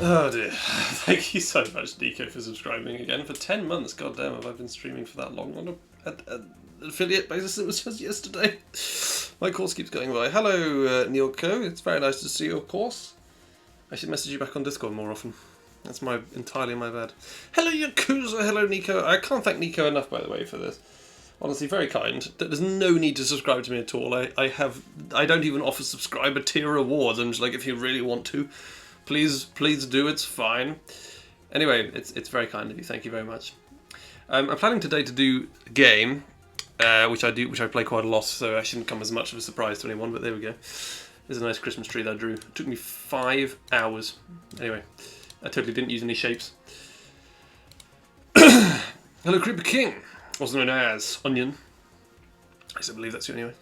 Oh dear. Thank you so much, Nico, for subscribing again for 10 months. God damn, have I been streaming for that long on an affiliate basis? It was just yesterday. My course keeps going by. Hello, Neilco. It's very nice to see you, of course. I should message you back on Discord more often. That's entirely my bad. Hello, Yakuza. Hello, Nico. I can't thank Nico enough, by the way, for this. Honestly, very kind. There's no need to subscribe to me at all. I don't even offer subscriber tier rewards. I'm just like, if you really want to, please do. It's fine. Anyway, it's very kind of you. Thank you very much. I'm planning today to do a game, which I play quite a lot, so it shouldn't come as much of a surprise to anyone. But there we go. There's a nice Christmas tree that I drew. It took me 5 hours. Anyway, I totally didn't use any shapes. Hello, Creeper King. Also known as Onion. I still believe that's you anyway.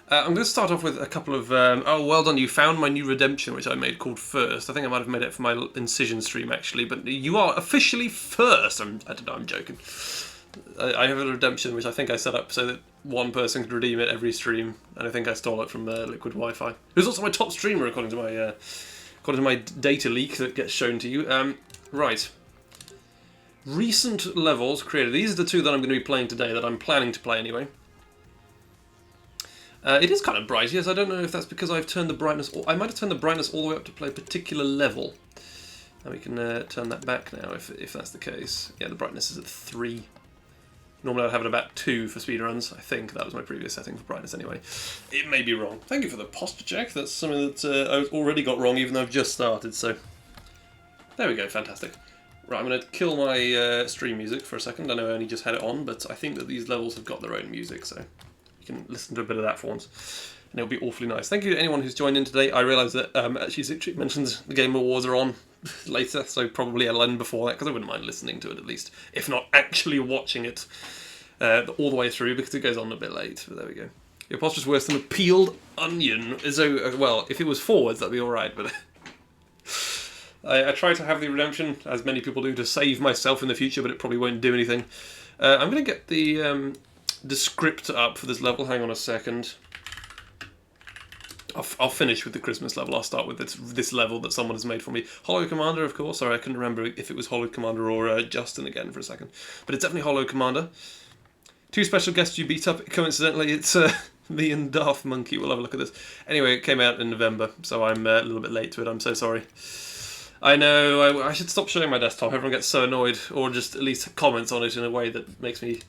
I'm going to start off with a couple of... oh, well done, you found my new redemption, which I made, called First. I think I might have made it for my Incision stream, actually, but you are officially first. I don't know, I'm joking. I have a redemption, which I think I set up so that one person could redeem it every stream, and I think I stole it from Liquid Wi-Fi. It was also my top streamer, according to my data leak that gets shown to you. Right. Recent levels created. These are the two that I'm going to be playing today, that I'm planning to play anyway. It is kind of bright, yes. I don't know if that's because I've turned the brightness... I might have turned the brightness all the way up to play a particular level. And we can turn that back now if that's the case. Yeah, the brightness is at 3. Normally I'd have it about 2 for speedruns. I think that was my previous setting for brightness anyway. It may be wrong. Thank you for the posture check. That's something that I've already got wrong even though I've just started, so... There we go, fantastic. Right, I'm going to kill my stream music for a second. I know I only just had it on, but I think that these levels have got their own music, so you can listen to a bit of that for once. And it'll be awfully nice. Thank you to anyone who's joined in today. I realise that, actually, Citric mentions the Game Awards are on later, so probably I'll end before that, because I wouldn't mind listening to it at least, if not actually watching it all the way through, because it goes on a bit late, but there we go. Your posture's worse than a peeled onion. So, well, if it was forwards, that'd be alright, but... I try to have the redemption, as many people do, to save myself in the future, but it probably won't do anything. I'm going to get the script up for this level. Hang on a second. I'll finish with the Christmas level. I'll start with this level that someone has made for me. Hollow Commander, of course. Sorry, I couldn't remember if it was Hollow Commander or Justin again for a second. But it's definitely Hollow Commander. 2 special guests you beat up. Coincidentally, it's me and Daft Monkey. We'll have a look at this. Anyway, it came out in November, so I'm a little bit late to it. I'm so sorry. I know, I should stop showing my desktop. Everyone gets so annoyed, or just at least comments on it in a way that makes me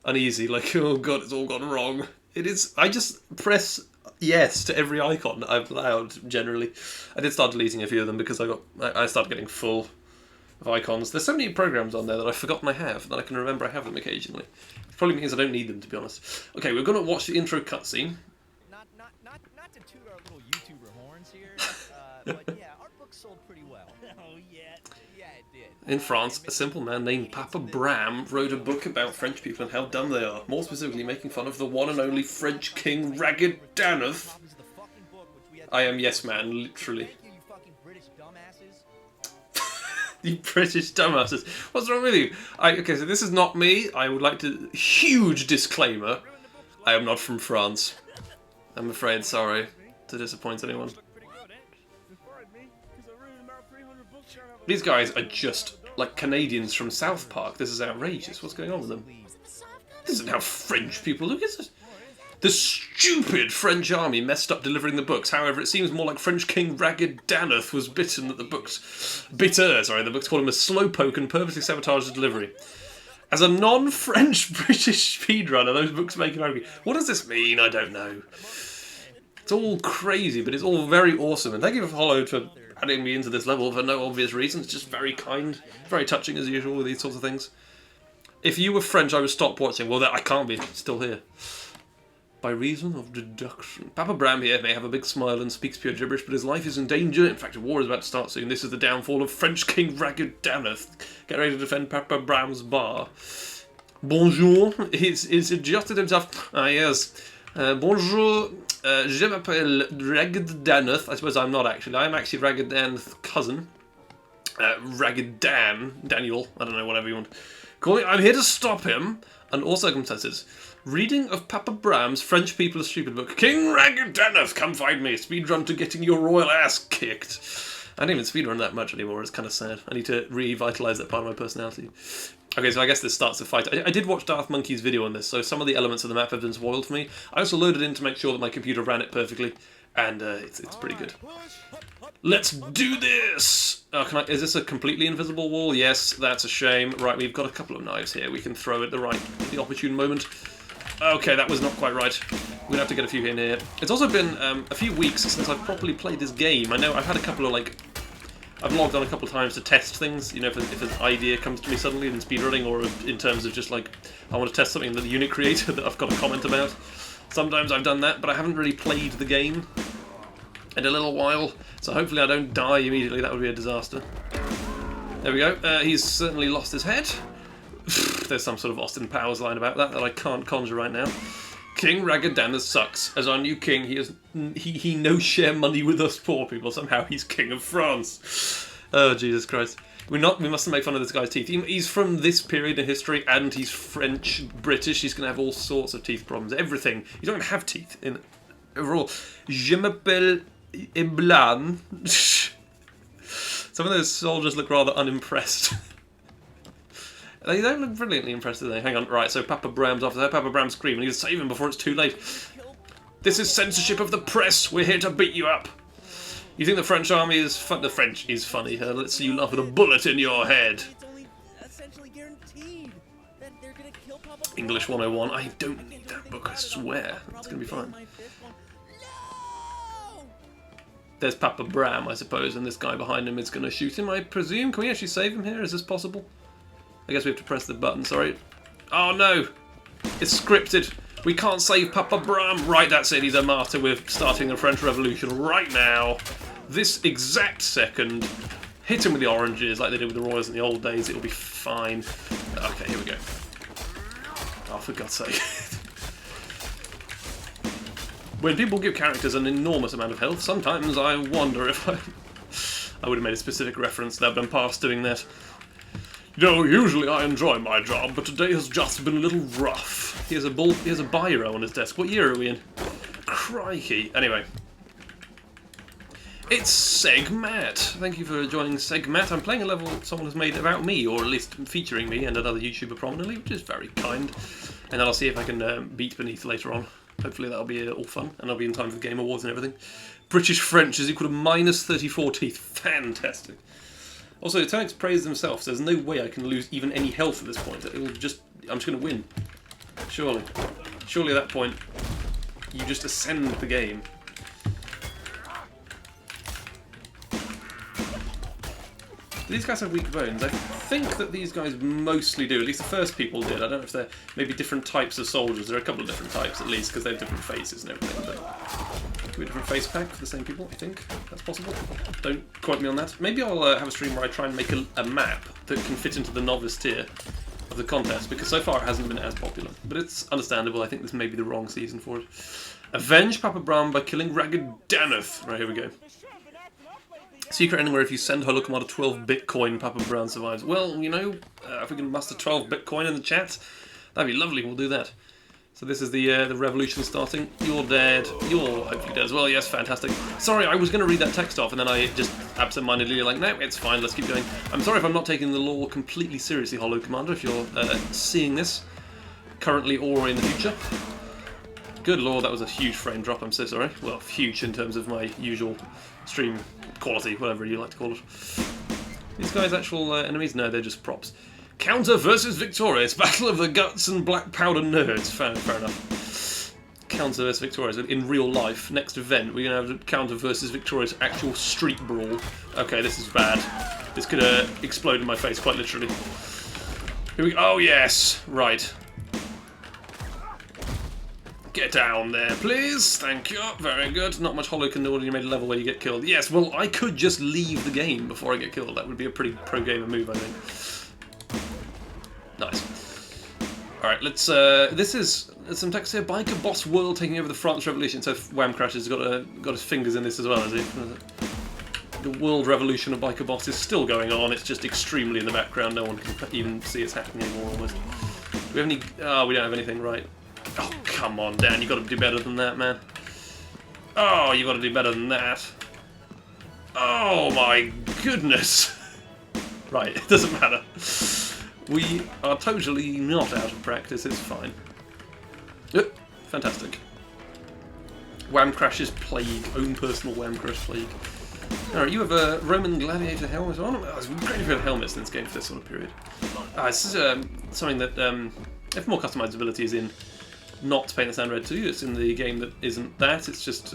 uneasy. Like, oh god, it's all gone wrong. It is. I just press yes to every icon I've allowed, generally. I did start deleting a few of them because I started getting full of icons. There's so many programs on there that I've forgotten I have, that I can remember I have them occasionally. It probably means I don't need them, to be honest. Okay, we're going to watch the intro cutscene. Not to toot our little YouTuber horns here, but yeah, our book sold pretty well. Oh yeah, it did. In France, a simple man named Papa Bram wrote a book about French people and how dumb they are, more specifically making fun of the one and only French king RaggedDan. I am yes man, literally. Thank you, you fucking British dumbasses. You British dumbasses. What's wrong with you? Okay, so this is not me. I would like to... Huge disclaimer. I am not from France. I'm afraid, sorry to disappoint anyone. These guys are just like Canadians from South Park. This is outrageous. What's going on with them? This isn't how French people look, is it? The stupid French army messed up delivering the books. However, it seems more like French King RaggedDan was bitten that the books... the books called him a slowpoke and purposely sabotaged the delivery. As a non-French British speedrunner, those books make him angry. What does this mean? I don't know. It's all crazy, but it's all very awesome. And thank you for Hollow for adding me into this level for no obvious reason. It's just very kind, very touching as usual with these sorts of things. If you were French, I would stop watching. Well, I can't be. It's still here. By reason of deduction. Papa Bram here may have a big smile and speaks pure gibberish, but his life is in danger. In fact, a war is about to start soon. This is the downfall of French King RaggedDan. Get ready to defend Papa Bram's bar. Bonjour. He's adjusted himself. Ah, yes. Bonjour. Je m'appelle RaggedDan. I suppose I'm not actually. I'm actually RaggedDan's cousin. RaggedDan. Daniel. I don't know, whatever you want. Call it. I'm here to stop him under all circumstances. Reading of Papa Bram's French People Are Stupid book. King RaggedDan, come find me. Speedrun to getting your royal ass kicked. I don't even speedrun that much anymore, it's kind of sad. I need to revitalise that part of my personality. Okay, so I guess this starts the fight. I did watch Darth Monkey's video on this, so some of the elements of the map have been spoiled for me. I also loaded in to make sure that my computer ran it perfectly, and it's pretty good. Let's do this! Oh, is this a completely invisible wall? Yes, that's a shame. Right, we've got a couple of knives here we can throw at the opportune moment. Okay, that was not quite right. We're gonna have to get a few in here. It's also been a few weeks since I've properly played this game. I know I've had a couple of, like... I've logged on a couple of times to test things, you know, if an idea comes to me suddenly in speedrunning, or in terms of just, like, I want to test something that the unit created that I've got a comment about. Sometimes I've done that, but I haven't really played the game in a little while, so hopefully I don't die immediately. That would be a disaster. There we go. He's certainly lost his head. There's some sort of Austin Powers line about that I can't conjure right now. King RaggedDan sucks. As our new king, he no share money with us poor people. Somehow he's king of France. Oh, Jesus Christ. We mustn't make fun of this guy's teeth. He's from this period in history, and he's French, British. He's going to have all sorts of teeth problems. Everything. He's not going to have teeth in overall. Je m'appelle Eblan. Some of those soldiers look rather unimpressed. They don't look brilliantly impressed, do they? Hang on, right, so Papa Bram's after that. Papa Bram's screaming. He's save him before it's too late. This is censorship of the press. We're here to beat you up. You think the French army is fun? The French is funny. Let's see you laugh with a bullet in your head. English 101. I don't need that book, I swear. It's going to be fine. There's Papa Bram, I suppose, and this guy behind him is going to shoot him, I presume. Can we actually save him here? Is this possible? I guess we have to press the button, sorry. Oh no! It's scripted. We can't save Papa Bram. Right, that's it. He's a martyr. We're starting the French Revolution right now. This exact second. Hit him with the oranges like they did with the Royals in the old days. It'll be fine. Okay, here we go. Oh, for God's sake. When people give characters an enormous amount of health, sometimes I wonder if I would have made a specific reference to that, but I'm past doing that. You know, usually I enjoy my job, but today has just been a little rough. He has a biro on his desk. What year are we in? Crikey. Anyway. It's Segmat. Thank you for joining Segmat. I'm playing a level someone has made about me, or at least featuring me and another YouTuber prominently, which is very kind. And then I'll see if I can beat Beneath later on. Hopefully that'll be all fun, and I'll be in time for the Game Awards and everything. British French is equal to minus 34 teeth. Fantastic. Also, Tonics praise themselves. There's no way I can lose even any health at this point. I'm just going to win. Surely. Surely at that point, you just ascend the game. Do these guys have weak bones? I think that these guys mostly do. At least the first people did. I don't know if they're maybe different types of soldiers. There are a couple of different types at least, because they have different faces and everything. But a different face pack for the same people, I think. That's possible. Don't quote me on that. Maybe I'll have a stream where I try and make a map that can fit into the novice tier of the contest, because so far it hasn't been as popular. But it's understandable. I think this may be the wrong season for it. Avenge Papa Bram by killing RaggedDaneth. Right, here we go. Secret ending where if you send Holocaust 12 Bitcoin, Papa Bram survives. Well, you know, if we can muster 12 Bitcoin in the chat, that'd be lovely. We'll do that. So this is the revolution starting. You're dead. You're hopefully dead as well. Yes, fantastic. Sorry, I was going to read that text off, and then I just absentmindedly like, no, it's fine. Let's keep going. I'm sorry if I'm not taking the lore completely seriously, Holo Commander. If you're seeing this currently or in the future. Good lord, that was a huge frame drop. I'm so sorry. Well, huge in terms of my usual stream quality, whatever you like to call it. These guys actual enemies? No, they're just props. Counter versus Victorious. Battle of the Guts and Black Powder Nerds. Fair enough. Counter versus Victorious. In real life, next event, we're going to have Counter versus Victorious actual street brawl. Okay, this is bad. This could explode in my face, quite literally. Here we go. Oh, yes. Right. Get down there, please. Thank you. Very good. Not much Holo can do when you made a level where you get killed. Yes, well, I could just leave the game before I get killed. That would be a pretty pro-gamer move, I think. Nice. Alright, let's, this is some text here. Biker Boss World taking over the France Revolution. So Wham Crash has got his fingers in this as well, has he? The World Revolution of Biker Boss is still going on. It's just extremely in the background. No one can even see it's happening anymore, almost. Do we have any... Oh, we don't have anything, right. Oh, come on, Dan. You've got to do better than that, man. Oh, you've got to do better than that. Oh my goodness! Right, it doesn't matter. We are totally not out of practice, it's fine. Fantastic. Wham Crash's plague, own personal Wham Crash plague. Alright, you have a Roman gladiator helmet on. Oh, it's great if you have helmets in this game for this sort of period. This is something that, if more customizability is in not Paint the Sand Red 2, it's in the game that isn't that, it's just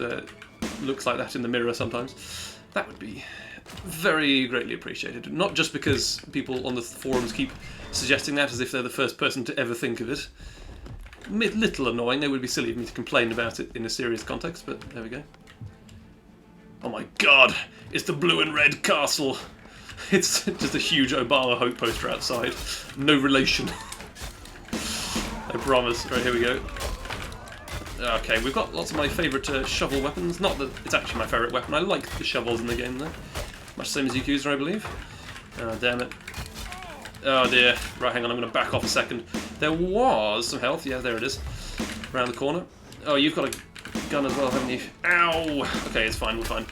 looks like that in the mirror sometimes. That would be very greatly appreciated. Not just because people on the forums keep suggesting that as if they're the first person to ever think of it. Little annoying, it would be silly of me to complain about it in a serious context, but there we go. Oh my god, it's the blue and red castle. It's just a huge Obama hope poster outside. No relation. I promise. Right, here we go. Okay, we've got lots of my favourite shovel weapons. Not that it's actually my favourite weapon. I like the shovels in the game, though. Much the same as Yakuza, I believe. Oh, damn it. Oh, dear. Right, hang on, I'm going to back off a second. There was some health. Yeah, there it is. Around the corner. Oh, you've got a gun as well, haven't you? Ow! Okay, it's fine, we're fine.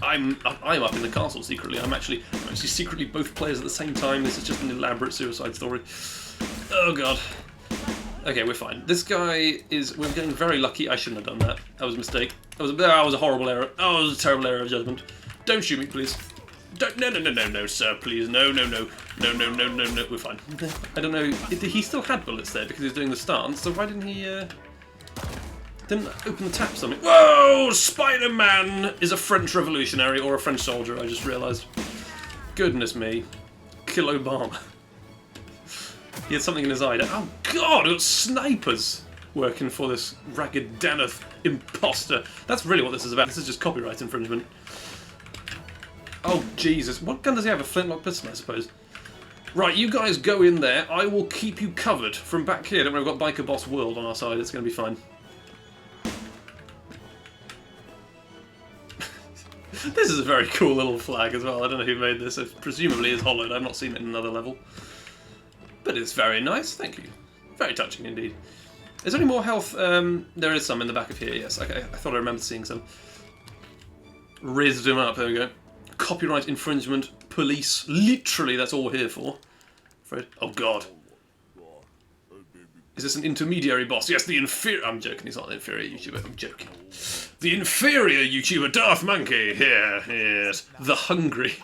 I'm up in the castle secretly. I'm actually secretly both players at the same time. This is just an elaborate suicide story. Oh, God. Okay, we're fine. This guy is... We're getting very lucky. I shouldn't have done that. That was a mistake. That was a horrible error. Oh, it was a terrible error of judgment. Don't shoot me, please. Don't... No, sir, please. No. No. We're fine. I don't know. He still had bullets there because he was doing the stance, so why didn't he, didn't open the taps on me? Whoa! Spider-Man is a French revolutionary or a French soldier, I just realised. Goodness me. Kill Obama. He had something in his eye. Oh god, it's snipers working for this RaggedDan imposter. That's really what this is about. This is just copyright infringement. Oh Jesus, what gun does he have? A flintlock pistol, I suppose. Right, you guys go in there. I will keep you covered from back here. Don't worry, we've got Biker Boss World on our side. It's going to be fine. This is a very cool little flag as well. I don't know who made this. It presumably is hollowed. I've not seen it in another level. But it's very nice, thank you. Very touching indeed. Is there any more health? There is some in the back of here, yes. Okay, I thought I remembered seeing some. Rizzed him up, there we go. Copyright infringement, police. Literally, that's all we're here for. Afraid. Oh god. Is this an intermediary boss? Yes, the inferior... I'm joking, he's not an inferior YouTuber, I'm joking. The inferior YouTuber, Darth Monkey, here, yes. The Hungry.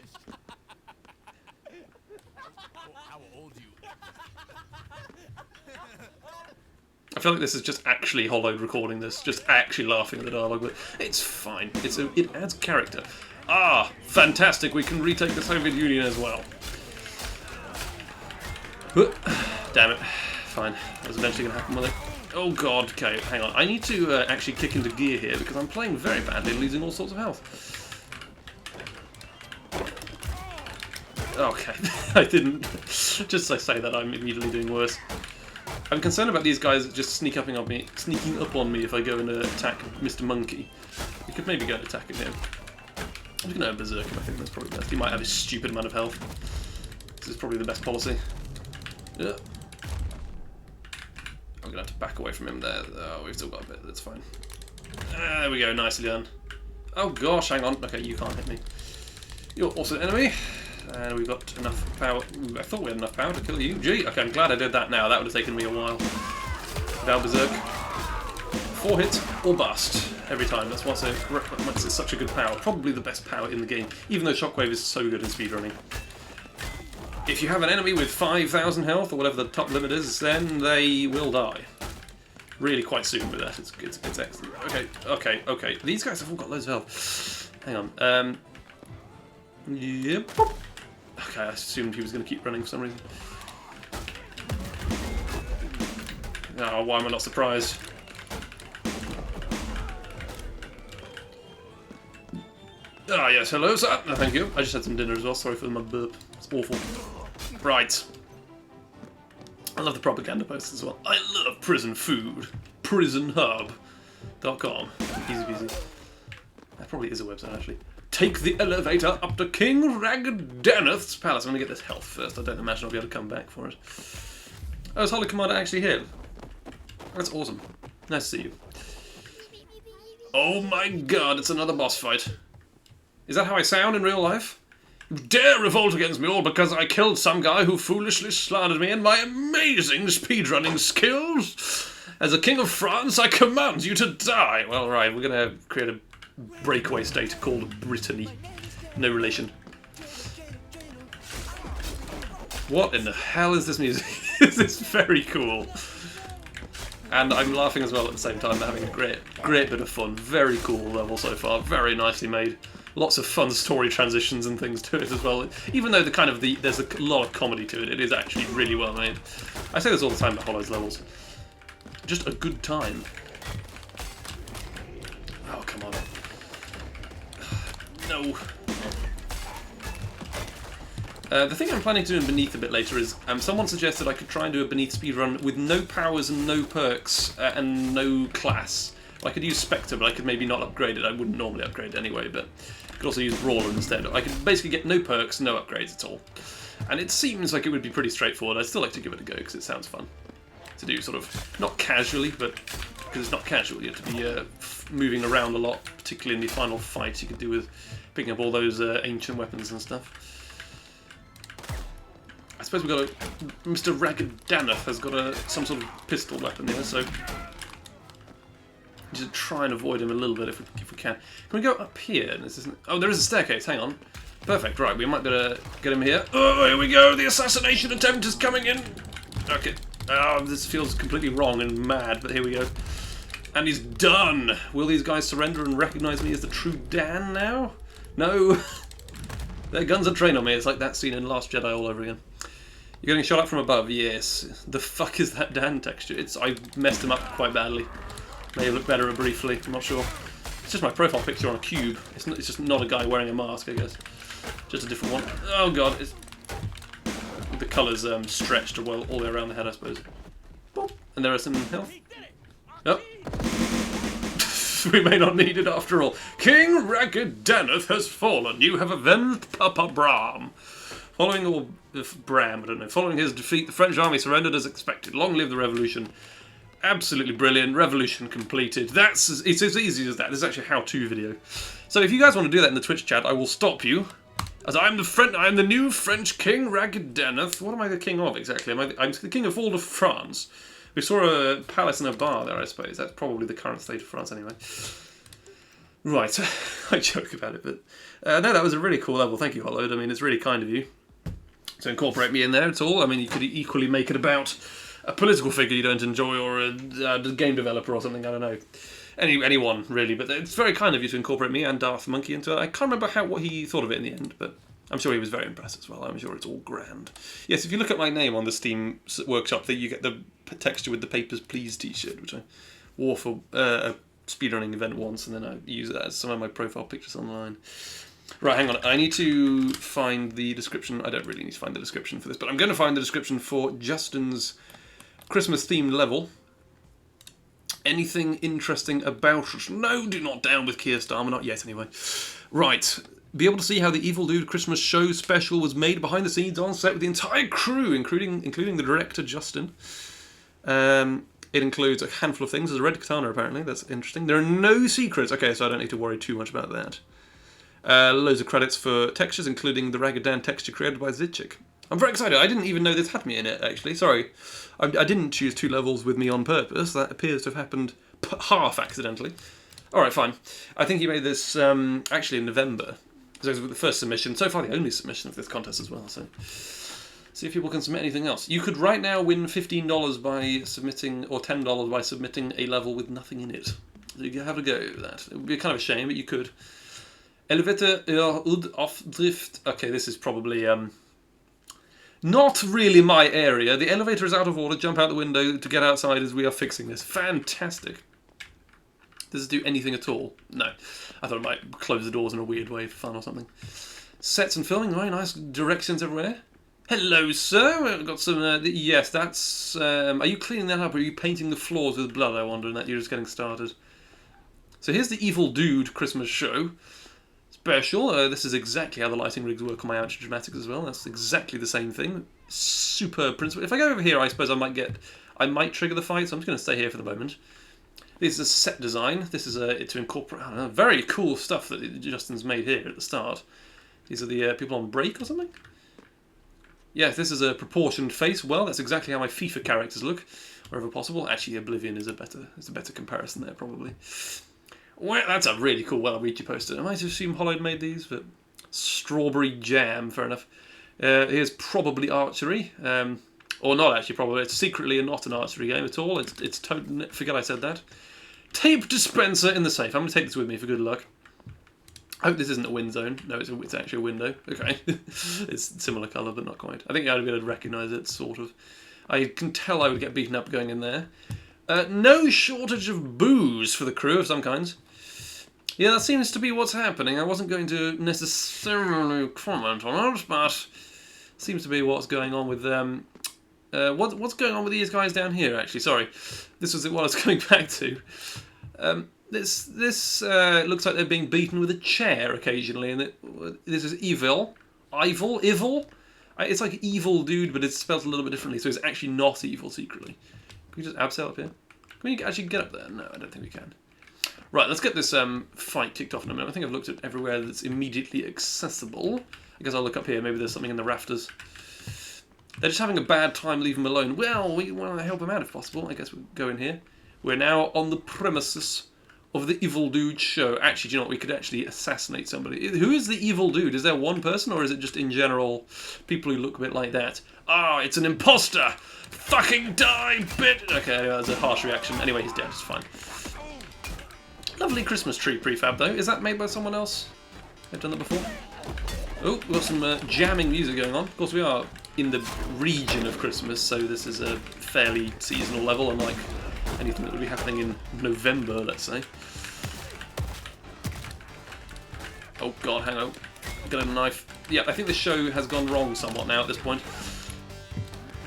I feel like this is just actually hollowed recording this, just actually laughing at the dialogue, but it's fine. It adds character. Ah, fantastic, we can retake the Soviet Union as well. Damn it. Fine, that was eventually going to happen, wasn't it? Oh god, okay, hang on. I need to actually kick into gear here because I'm playing very badly and losing all sorts of health. Okay, I didn't. Just as I say that, I'm immediately doing worse. I'm concerned about these guys just sneaking up on me if I go and attack Mr. Monkey. We could maybe go and attack him. I'm just going to berserk him, I think that's probably best. He might have a stupid amount of health. This is probably the best policy. Yeah. I'm going to have to back away from him there. Oh, we've still got a bit, that's fine. There we go, nicely done. Oh gosh, hang on. Okay, you can't hit me. You're also an enemy. And we've got enough power. Ooh, I thought we had enough power to kill you. Gee, okay, I'm glad I did that now. That would have taken me a while. Now berserk. 4 hits or bust every time. That's what's it's such a good power. Probably the best power in the game, even though Shockwave is so good in speedrunning. If you have an enemy with 5,000 health or whatever the top limit is, then they will die. Really quite soon with that. It's excellent. Okay. These guys have all got loads of health. Hang on. Yep. Okay, I assumed he was going to keep running for some reason. Oh, why am I not surprised? Ah, yes, hello, sir. No, thank you. I just had some dinner as well. Sorry for my burp. It's awful. Right. I love the propaganda posts as well. I love prison food. PrisonHub.com. Easy peasy. That probably is a website, actually. Take the elevator up to King RaggedDaneth's palace. I'm going to get this health first. I don't imagine I'll be able to come back for it. Oh, is Holy Commander actually here? That's awesome. Nice to see you. Oh my god, it's another boss fight. Is that how I sound in real life? You dare revolt against me all because I killed some guy who foolishly slandered me and my amazing speedrunning skills? As a king of France, I command you to die! Well, right, we're gonna create a breakaway state called Brittany. No relation. What in the hell is this music? This is very cool. And I'm laughing as well at the same time, having a great bit of fun. Very cool level so far, very nicely made. Lots of fun story transitions and things to it as well. Even though there's a lot of comedy to it, it is actually really well made. I say this all the time about Hollow's levels. Just a good time. Oh, come on. No. The thing I'm planning to do in Beneath a bit later is, someone suggested I could try and do a Beneath speedrun with no powers and no perks and no class. I could use Spectre, but I could maybe not upgrade it. I wouldn't normally upgrade it anyway, but I could also use Brawler instead. I could basically get no perks, no upgrades at all. And it seems like it would be pretty straightforward. I'd still like to give it a go, because it sounds fun. To do sort of, not casually, but because it's not casual, you have to be moving around a lot, particularly in the final fight you could do with picking up all those ancient weapons and stuff. I suppose we've got Mr. RaggedDan has got some sort of pistol weapon here, so just try and avoid him a little bit if we can. Can we go up here? Oh, there is a staircase. Hang on. Perfect. Right, we might be able to get him here. Oh, here we go. The assassination attempt is coming in. Okay. Oh, this feels completely wrong and mad, but here we go. And he's done. Will these guys surrender and recognise me as the true Dan now? No. Their guns are trained on me. It's like that scene in Last Jedi all over again. You're getting shot up from above? Yes. The fuck is that Dan texture? I messed him up quite badly. May have looked better briefly, I'm not sure. It's just my profile picture on a cube. It's just not a guy wearing a mask, I guess. Just a different one. Oh god, the colours stretched all the way around the head, I suppose. Boop. And there are some health. Oh. We may not need it after all. King RaggedDan has fallen. You have avenged Papa Bram. Following his defeat, the French army surrendered as expected. Long live the revolution. Absolutely brilliant. Revolution completed. It's as easy as that. This is actually a how-to video. So if you guys want to do that in the Twitch chat, I will stop you. As I'm the new French king, RaggedDan. What am I the king of exactly? I'm the king of all of France. We saw a palace and a bar there, I suppose. That's probably the current state of France anyway. Right. I joke about it, but no, that was a really cool level. Thank you, Hollowed. I mean, it's really kind of you to incorporate me in there at all. I mean, you could equally make it about a political figure you don't enjoy, or a game developer or something, I don't know. Anyone, really, but it's very kind of you to incorporate me and Darth Monkey into it. I can't remember what he thought of it in the end, but I'm sure he was very impressed as well. I'm sure it's all grand. Yes, if you look at my name on the Steam Workshop, you get the texture with the Papers, Please t-shirt, which I wore for a speedrunning event once, and then I use it as some of my profile pictures online. Right, hang on. I need to find the description. I don't really need to find the description for this, but I'm going to find the description for Justin's Christmas-themed level. Anything interesting about it? No, do not down with Keir Starmer. Not yet, anyway. Right. Be able to see how the Evil Dude Christmas show special was made behind the scenes on set with the entire crew, including the director, Justin. It includes a handful of things. There's a red katana, apparently. That's interesting. There are no secrets. Okay, so I don't need to worry too much about that. Loads of credits for textures, including the RaggedDan texture created by Zitchik. I'm very excited. I didn't even know this had me in it, actually. Sorry. I didn't choose 2 levels with me on purpose. That appears to have happened half accidentally. Alright, fine. I think he made this actually in November. So it was the first submission. So far the only submission of this contest as well. So see if people can submit anything else. You could right now win $15 by submitting, or $10 by submitting a level with nothing in it. So you can have a go at that. It would be kind of a shame, but you could. Elevator ud off drift. Okay, this is probably not really my area. The elevator is out of order. Jump out the window to get outside as we are fixing this. Fantastic. Does it do anything at all? No. I thought it might close the doors in a weird way for fun or something. Sets and filming, very nice directions everywhere. Hello, sir. We've got some. Yes, that's. Are you cleaning that up, or are you painting the floors with blood? I wonder, and that you're just getting started. So here's the Evil Dude Christmas show. Special. This is exactly how the lighting rigs work on my Outer Dramatics as well. That's exactly the same thing. Superb principle. If I go over here, I suppose I might trigger the fight, so I'm just going to stay here for the moment. This is a set design. This is to incorporate, I don't know, very cool stuff that Justin's made here at the start. These are the people on break or something? Yes, this is a proportioned face. Well, that's exactly how my FIFA characters look, wherever possible. Actually, Oblivion is a better comparison there, probably. Well, that's a really cool Waluigi poster. I might assume Hollowed made these, but strawberry jam, fair enough. Here's probably archery. Or not actually, probably. It's secretly not an archery game at all. It's totally... Forget I said that. Tape dispenser in the safe. I'm going to take this with me for good luck. I hope this isn't a wind zone. No, it's actually a window. Okay. It's similar colour, but not quite. I think I'd be able to recognise it, sort of. I can tell I would get beaten up going in there. No shortage of booze for the crew of some kinds. Yeah, that seems to be what's happening. I wasn't going to necessarily comment on it, but seems to be what's going on with what's going on with these guys down here, actually. Sorry. This was what I was going back to. This looks like they're being beaten with a chair occasionally, and this is evil. Evil? It's like evil dude, but it's spelled a little bit differently, so it's actually not evil secretly. Can we just abseil up here? Can we actually get up there? No, I don't think we can. Right, let's get this fight kicked off in a minute. I think I've looked at everywhere that's immediately accessible. I guess I'll look up here. Maybe there's something in the rafters. They're just having a bad time. Leave them alone. Well, we want to help them out if possible. I guess we'll go in here. We're now on the premises of the evil dude show. Actually, do you know what? We could actually assassinate somebody. Who is the evil dude? Is there one person, or is it just in general people who look a bit like that? Ah, it's an imposter! Fucking die, bitch! Okay, anyway, that's a harsh reaction. Anyway, he's dead. It's fine. Lovely Christmas tree prefab, though. Is that made by someone else? I've done that before. Oh, we've got some jamming music going on. Of course, we are in the region of Christmas, so this is a fairly seasonal level, unlike anything that would be happening in November, let's say. Oh god, hang on. Got a knife. Yeah, I think the show has gone wrong somewhat now at this point.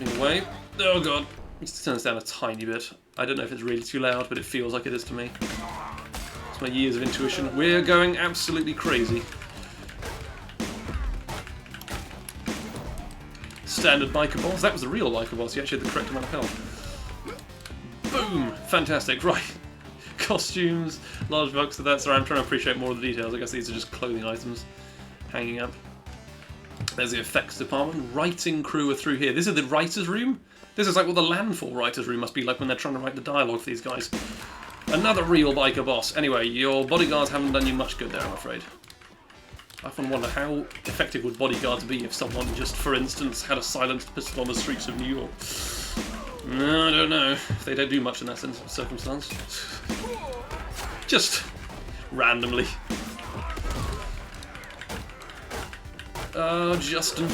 Moving away. Oh god. Let's turn this down a tiny bit. I don't know if it's really too loud, but it feels like it is to me. It's my years of intuition. We're going absolutely crazy. Standard biker boss. That was the real biker boss. You actually had the correct amount of health. Boom! Fantastic. Right. Costumes, large box of that. Sorry, I'm trying to appreciate more of the details. I guess these are just clothing items hanging up. There's the effects department. Writing crew are through here. This is the writer's room. This is like what the landfall writer's room must be like when they're trying to write the dialogue for these guys. Another real biker boss. Anyway, your bodyguards haven't done you much good there, I'm afraid. I often wonder how effective would bodyguards be if someone just, for instance, had a silenced pistol on the streets of New York. No, I don't know. They don't do much in that circumstance. Just randomly. Justin.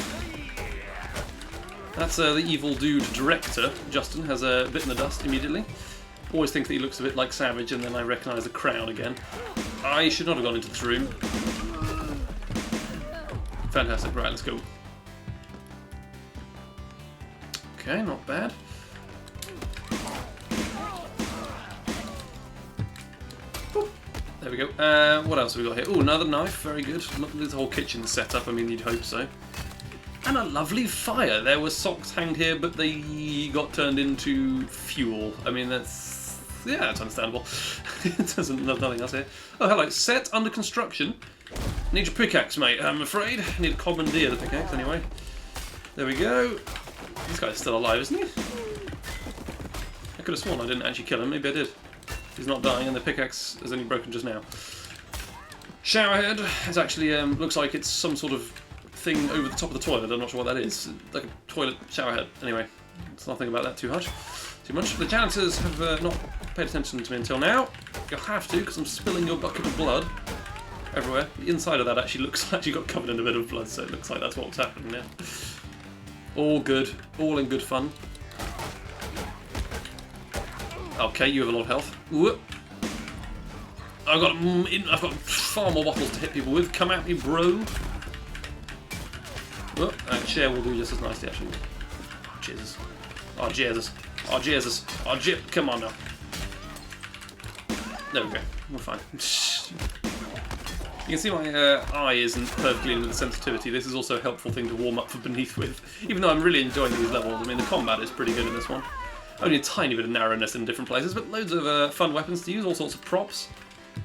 That's the evil dude director. Justin has a bit in the dust immediately. Always think that he looks a bit like Savage, and then I recognise the crown again. I should not have gone into this room. Fantastic. Right, let's go. Okay, not bad. There we go. What else have we got here? Oh, another knife. Very good. This whole kitchen set up. I mean, you'd hope so. And a lovely fire. There were socks hanged here, but they got turned into fuel. I mean, that's... yeah, that's understandable. There's nothing else here. Oh, hello. Set under construction. Need your pickaxe, mate, I'm afraid. Need to commandeer the pickaxe, anyway. There we go. This guy's still alive, isn't he? I could have sworn I didn't actually kill him. Maybe I did. He's not dying, and the pickaxe is only broken just now. Showerhead. It's actually, looks like it's some sort of thing over the top of the toilet. I'm not sure what that is. Like a toilet showerhead. Anyway, let's not think about that too much. The janitors have not paid attention to me until now. You'll have to, because I'm spilling your bucket of blood everywhere. The inside of that actually got covered in a bit of blood, so it looks like that's what's happening now. All good. All in good fun. Okay, you have a lot of health. Whoop. I've got far more bottles to hit people with. Come at me, bro. Whoop. Chair will do just as nicely, actually. Jesus. Oh, Jesus. Oh, Jesus. Oh, come on now. There we go. We're fine. You can see my eye isn't perfectly into the sensitivity. This is also a helpful thing to warm up for Beneath with. Even though I'm really enjoying these levels. I mean, the combat is pretty good in this one. Only a tiny bit of narrowness in different places, but loads of fun weapons to use, all sorts of props.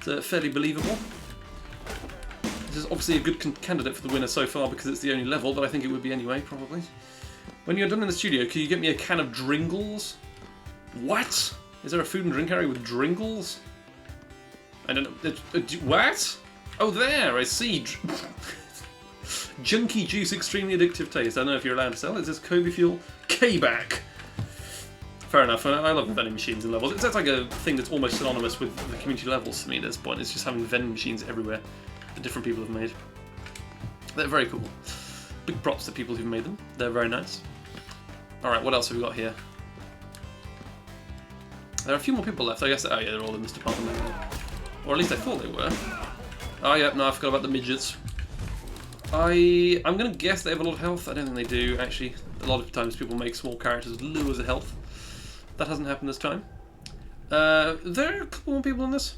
It's fairly believable. This is obviously a good candidate for the winner so far because it's the only level, but I think it would be anyway, probably. When you're done in the studio, can you get me a can of Dringles? What? Is there a food and drink area with Dringles? I don't know. What? Oh, there, I see. Junky juice, extremely addictive taste. I don't know if you're allowed to sell. Is this Kobe Fuel? K-Back. Fair enough. I love vending machines in levels. It's like a thing that's almost synonymous with the community levels to me at this point. It's just having vending machines everywhere that different people have made. They're very cool. Big props to people who've made them. They're very nice. Alright, what else have we got here? There are a few more people left. I guess. Oh yeah, they're all in this department. Or at least I thought they were. Oh yeah, no, I forgot about the midgets. I'm going to guess they have a lot of health. I don't think they do, actually. A lot of times people make small characters with lures of health. That hasn't happened this time. There are a couple more people in this.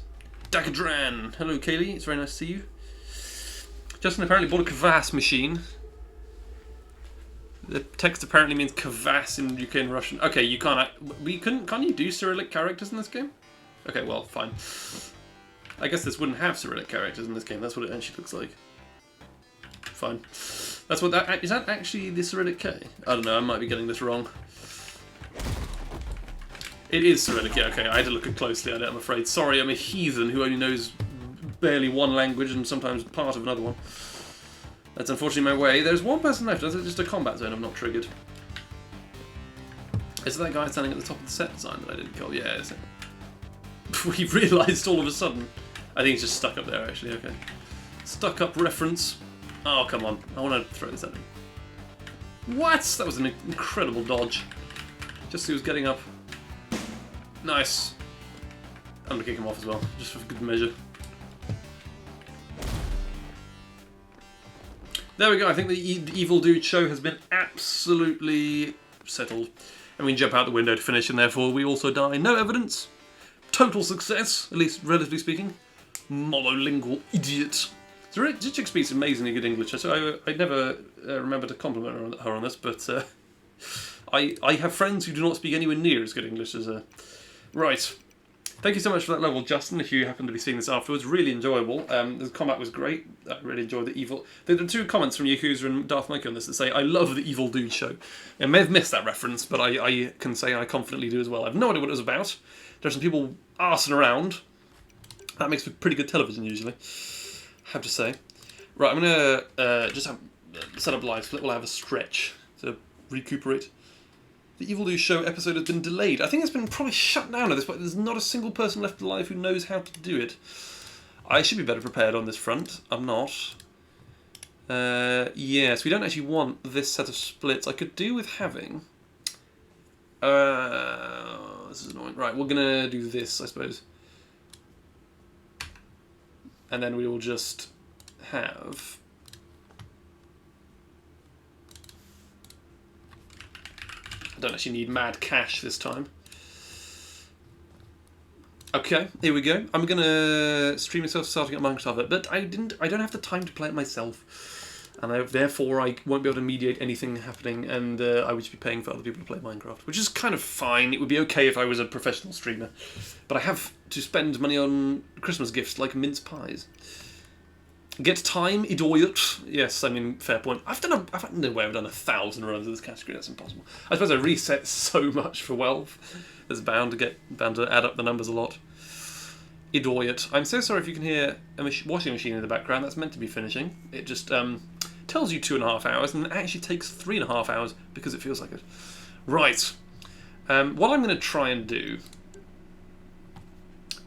RaggedDan. Hello, Kaylee. It's very nice to see you. Justin apparently bought a kvass machine. The text apparently means kvass in UK and Russian. Okay, you can't. Can't you do Cyrillic characters in this game? Okay, well, fine. I guess this wouldn't have Cyrillic characters in this game. That's what it actually looks like. Fine. That's what that is. That actually the Cyrillic K? I don't know. I might be getting this wrong. It is Cyrillic. Yeah. Okay. I had to look it closely at it. I'm afraid. Sorry, I'm a heathen who only knows barely one language and sometimes part of another one. That's unfortunately my way. There's one person left. Is it just a combat zone I've not triggered? Is it that guy standing at the top of the set design that I didn't kill? Yeah, is it? We realised all of a sudden. I think he's just stuck up there, actually. Okay. Stuck up reference. Oh, come on. I want to throw this at him. What? That was an incredible dodge. Just as he was getting up. Nice. I'm going to kick him off as well, just for good measure. There we go. I think the Evil Dude show has been absolutely settled. And we can jump out the window to finish, and therefore we also die. No evidence. Total success, at least relatively speaking. Monolingual idiot. So Chick speaks amazingly good English, so I never remember to compliment her on this, but I have friends who do not speak anywhere near as good English as her. Right. Thank you so much for that level, Justin, if you happen to be seeing this afterwards. Really enjoyable. The combat was great. I really enjoyed the evil... There are two comments from Yakuza and Darth Mike on this that say, I love the Evil Dude show. I may have missed that reference, but I can say I confidently do as well. I have no idea what it was about. There's some people arsing around. That makes for pretty good television, usually. I have to say. Right, I'm going to just set up live split while I have a stretch to recuperate. The Evil Dude show episode has been delayed. I think it's been probably shut down at this point. There's not a single person left alive who knows how to do it. I should be better prepared on this front. I'm not. Yes, we don't actually want this set of splits. I could do with having... this is annoying. Right, we're going to do this, I suppose. And then we will just have... I don't actually need mad cash this time. Okay, here we go. I'm gonna stream myself starting up Minecraft, but I don't have the time to play it myself, and therefore I won't be able to mediate anything happening, and I would just be paying for other people to play Minecraft, which is kind of fine. It would be okay if I was a professional streamer, but I have to spend money on Christmas gifts like mince pies. Get time, idiot. Yes, I mean, fair point. I've no way I've done 1,000 runs of this category. That's impossible. I suppose I reset so much for wealth. It's bound to add up the numbers a lot. Idiot. I'm so sorry if you can hear a washing machine in the background. That's meant to be finishing. It just tells you 2.5 hours, and it actually takes 3.5 hours because it feels like it. Right. What I'm going to try and do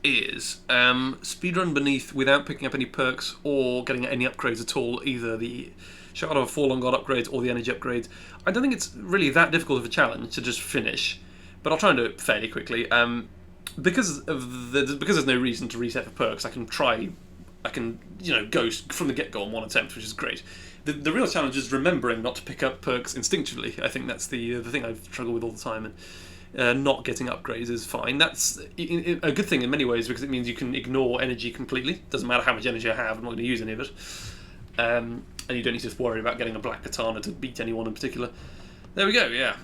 is speedrun Beneath without picking up any perks or getting any upgrades at all, either the Shard of a Fallen God upgrades or the energy upgrades. I don't think it's really that difficult of a challenge to just finish, but I'll try and do it fairly quickly. Because there's no reason to reset for perks, I can go from the get-go on one attempt, which is great. The real challenge is remembering not to pick up perks instinctively. I think that's the thing I've struggled with all the time, and not getting upgrades is fine. That's a good thing in many ways because it means you can ignore energy completely. Doesn't matter how much energy I have, I'm not going to use any of it. And you don't need to worry about getting a black katana to beat anyone in particular. There we go, yeah.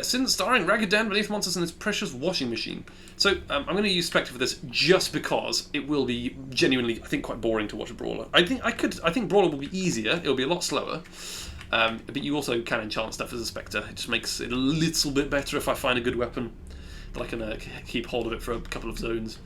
Sin starring RaggedDan beneath monsters in this precious washing machine. So I'm going to use Spectre for this just because it will be genuinely, I think, quite boring to watch a brawler. I think brawler will be easier. It'll be a lot slower. But you also can enchant stuff as a Spectre. It just makes it a little bit better if I find a good weapon that I can keep hold of it for a couple of zones.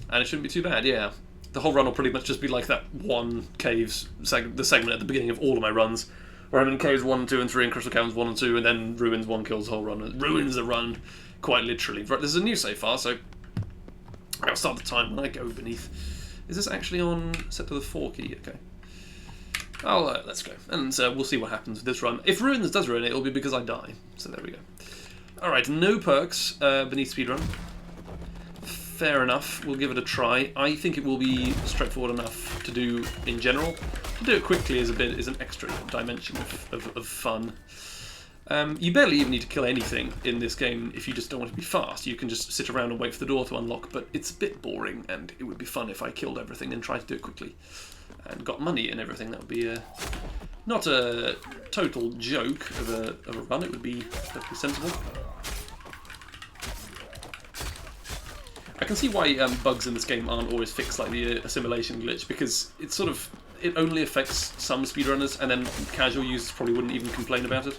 And it shouldn't be too bad, yeah. The whole run will pretty much just be like that one caves the segment at the beginning of all of my runs, where I'm in caves 1, 2, and 3, and crystal caverns 1 and 2, and then ruins 1 kills the whole run. It ruins the run, quite literally. Right, this is a new save file, so I'll start the time when I go beneath. Is this actually on set to the 4 key? Okay. Let's go, and we'll see what happens with this run. If Ruins does ruin it, it'll be because I die. So there we go. Alright, no perks beneath speedrun. Fair enough, we'll give it a try. I think it will be straightforward enough to do in general. To do it quickly is an extra dimension of fun. You barely even need to kill anything in this game if you just don't want to be fast. You can just sit around and wait for the door to unlock, but it's a bit boring, and it would be fun if I killed everything and tried to do it quickly. And got money and everything. That would be not a total joke of a run, it would be perfectly sensible. I can see why bugs in this game aren't always fixed like the assimilation glitch, because it only affects some speedrunners, and then casual users probably wouldn't even complain about it.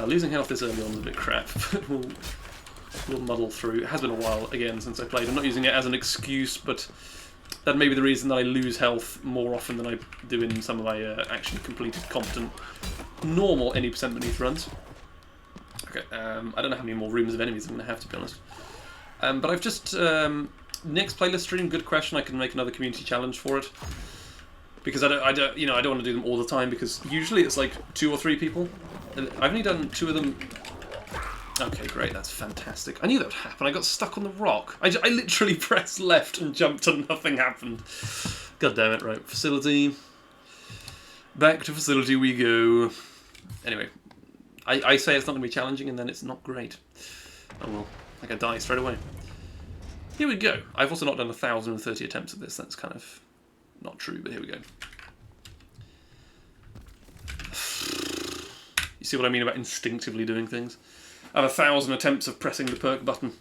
Losing health this early on is a bit crap, but we'll muddle through. It has been a while, again, since I played. I'm not using it as an excuse, but that may be the reason that I lose health more often than I do in some of my actually completed, competent, normal any percent beneath runs. Okay, I don't know how many more rooms of enemies I'm going to have, to be honest. But I've just next playlist stream. Good question. I can make another community challenge for it, because I don't want to do them all the time, because usually it's like 2 or 3 people. I've only done 2 of them. Okay, great. That's fantastic. I knew that would happen. I got stuck on the rock. I literally pressed left and jumped and nothing happened. God damn it! Right, facility. Back to facility we go. Anyway, I say it's not going to be challenging, and then it's not great. Oh well. Like I die straight away. Here we go. I've also not done 1,030 attempts at this. That's kind of not true, but here we go. You see what I mean about instinctively doing things? I have 1,000 attempts of pressing the perk button.